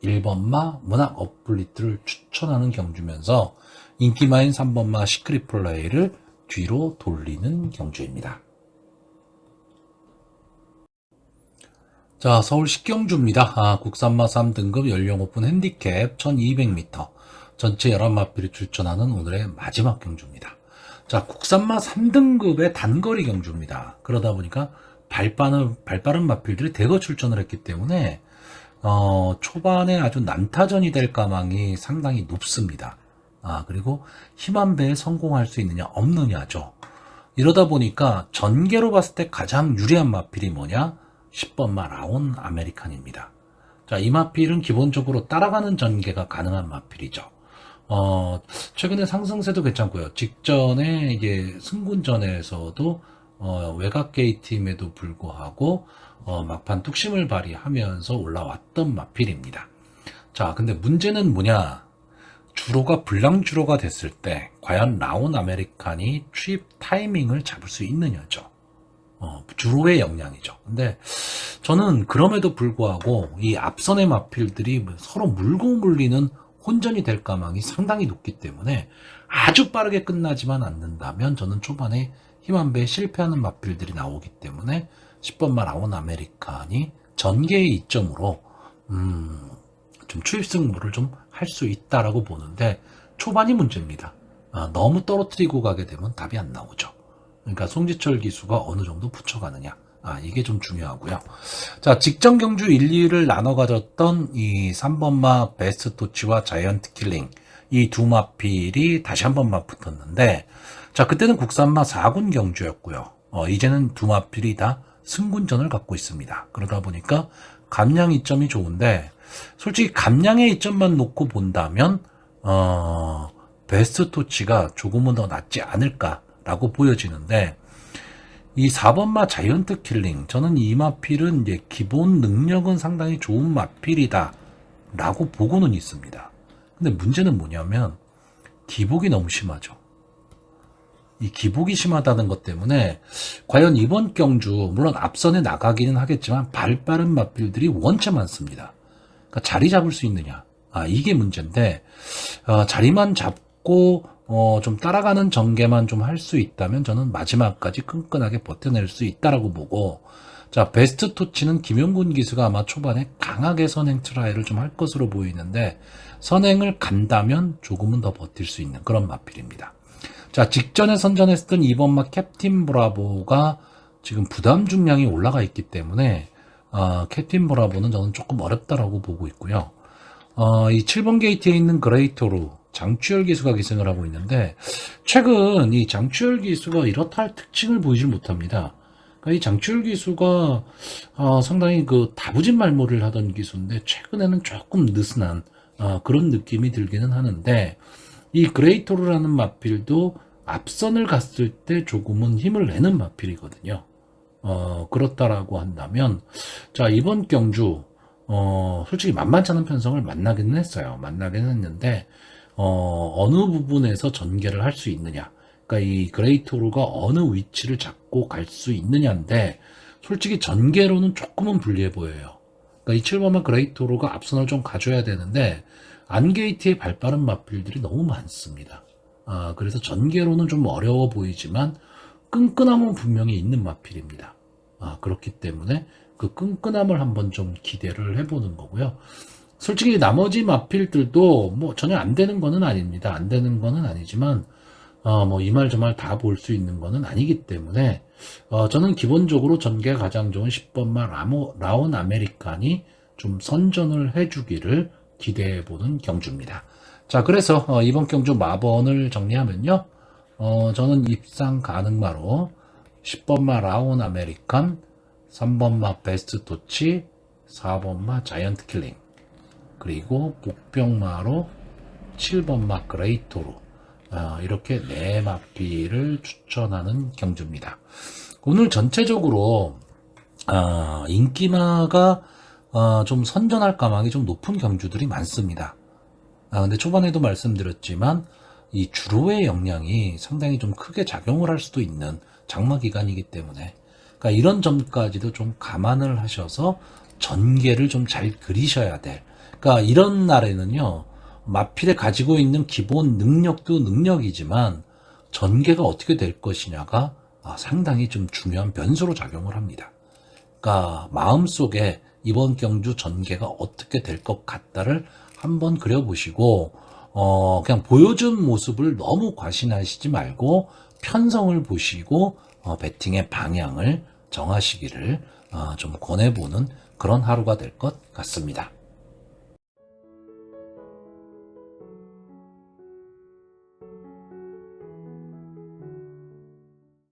1번마 문학 어플리트를 추천하는 경주면서 인기마인 3번마 시크릿 플레이를 뒤로 돌리는 경주입니다. 자, 서울 식경주입니다. 국산마 3등급 연령 오픈 핸디캡 1200m. 전체 11마필이 출전하는 오늘의 마지막 경주입니다. 자, 국산마 3등급의 단거리 경주입니다. 그러다 보니까 발빠른 마필들이 대거 출전을 했기 때문에, 초반에 아주 난타전이 될 가망이 상당히 높습니다. 그리고 힘한 배에 성공할 수 있느냐, 없느냐죠. 이러다 보니까 전개로 봤을 때 가장 유리한 마필이 뭐냐? 10번마 라온 아메리칸입니다. 자, 이 마필은 기본적으로 따라가는 전개가 가능한 마필이죠. 최근에 상승세도 괜찮고요. 직전에 이게 승군전에서도 외곽 게이트임에도 불구하고 막판 뚝심을 발휘하면서 올라왔던 마필입니다. 자, 근데 문제는 뭐냐? 주로가 불량 주로가 됐을 때 과연 라온 아메리칸이 취입 타이밍을 잡을 수 있느냐죠. 주로의 역량이죠. 근데 저는 그럼에도 불구하고 이 앞선의 마필들이 서로 물고 물리는 혼전이 될 가망이 상당히 높기 때문에 아주 빠르게 끝나지만 않는다면 저는 초반에 힘한 배에 실패하는 마필들이 나오기 때문에 10번마 라온 아메리칸이 전개의 이점으로 좀 추입 승부를 좀 할 수 있다라고 보는데 초반이 문제입니다. 너무 떨어뜨리고 가게 되면 답이 안 나오죠. 그러니까 송지철 기수가 어느 정도 붙여가느냐. 이게 좀 중요하고요. 자, 직전 경주 1, 2위를 나눠 가졌던 이 3번마 베스트 토치와 자이언트 킬링 이 두 마필이 다시 한 번 맞붙었는데, 자, 그때는 국산마 4군 경주였고요. 이제는 두 마필이 다 승군전을 갖고 있습니다. 그러다 보니까 감량 이점이 좋은데, 솔직히 감량의 이점만 놓고 본다면 베스트 토치가 조금은 더 낫지 않을까라고 보여지는데, 이 4번마 자이언트 킬링, 저는 이 마필은 이제 기본 능력은 상당히 좋은 마필이다 라고 보고는 있습니다. 근데 문제는 뭐냐면 기복이 너무 심하죠. 이 기복이 심하다는 것 때문에 과연 이번 경주, 물론 앞선에 나가기는 하겠지만 발빠른 마필들이 원체 많습니다. 그러니까 자리 잡을 수 있느냐, 이게 문제인데, 자리만 잡고 좀 따라가는 전개만 좀 할 수 있다면 저는 마지막까지 끈끈하게 버텨낼 수 있다라고 보고, 자, 베스트 토치는 김용군 기수가 아마 초반에 강하게 선행 트라이를 좀 할 것으로 보이는데, 선행을 간다면 조금은 더 버틸 수 있는 그런 마필입니다. 자, 직전에 선전했던 2번마 캡틴 브라보가 지금 부담 중량이 올라가 있기 때문에 캡틴 브라보는 저는 조금 어렵다라고 보고 있고요. 이 7번 게이트에 있는 그레이토루 장추열 기수가 기승을 하고 있는데, 최근 이 장추열 기수가 이렇다 할 특징을 보이질 못합니다. 그러니까 이 장추열 기수가 상당히 그 다부진 말모를 하던 기수인데 최근에는 조금 느슨한 그런 느낌이 들기는 하는데, 이 그레이토르라는 마필도 앞선을 갔을 때 조금은 힘을 내는 마필이거든요. 그렇다라고 한다면, 자, 이번 경주 솔직히 만만치 않은 편성을 만나기는 했어요. 만나기는 했는데 어느 부분에서 전개를 할 수 있느냐, 그러니까 이 그레이토르가 어느 위치를 잡고 갈 수 있느냐인데, 솔직히 전개로는 조금은 불리해 보여요. 그러니까 이 7번만 그레이토르가 앞선을 좀 가져야 되는데 안게이트의 발빠른 마필들이 너무 많습니다. 그래서 전개로는 좀 어려워 보이지만 끈끈함은 분명히 있는 마필입니다. 그렇기 때문에 그 끈끈함을 한번 좀 기대를 해보는 거고요. 솔직히 나머지 마필들도 뭐 전혀 안 되는 거는 아닙니다. 안 되는 거는 아니지만 뭐 이 말 저 말 다 볼 수 있는 거는 아니기 때문에 저는 기본적으로 전개가 가장 좋은 10번마 라온 아메리칸이 좀 선전을 해주기를 기대해보는 경주입니다. 자, 그래서 이번 경주 마번을 정리하면요, 저는 입상 가능마로 10번마 라온 아메리칸, 3번마 베스트 토치, 4번마 자이언트 킬링, 그리고 복병마로 7번마 그레이토르, 이렇게 4마필을 추천하는 경주입니다. 오늘 전체적으로 인기마가 좀 선전할 가망이 좀 높은 경주들이 많습니다. 근데 초반에도 말씀드렸지만 이 주로의 역량이 상당히 좀 크게 작용을 할 수도 있는 장마 기간이기 때문에, 그러니까 이런 점까지도 좀 감안을 하셔서 전개를 좀 잘 그리셔야 돼. 그러니까 이런 날에는요, 마필에 가지고 있는 기본 능력도 능력이지만 전개가 어떻게 될 것이냐가 상당히 좀 중요한 변수로 작용을 합니다. 그러니까 마음속에 이번 경주 전개가 어떻게 될 것 같다를 한번 그려보시고, 그냥 보여준 모습을 너무 과신하시지 말고 편성을 보시고 배팅의 방향을 정하시기를 좀 권해보는 그런 하루가 될 것 같습니다.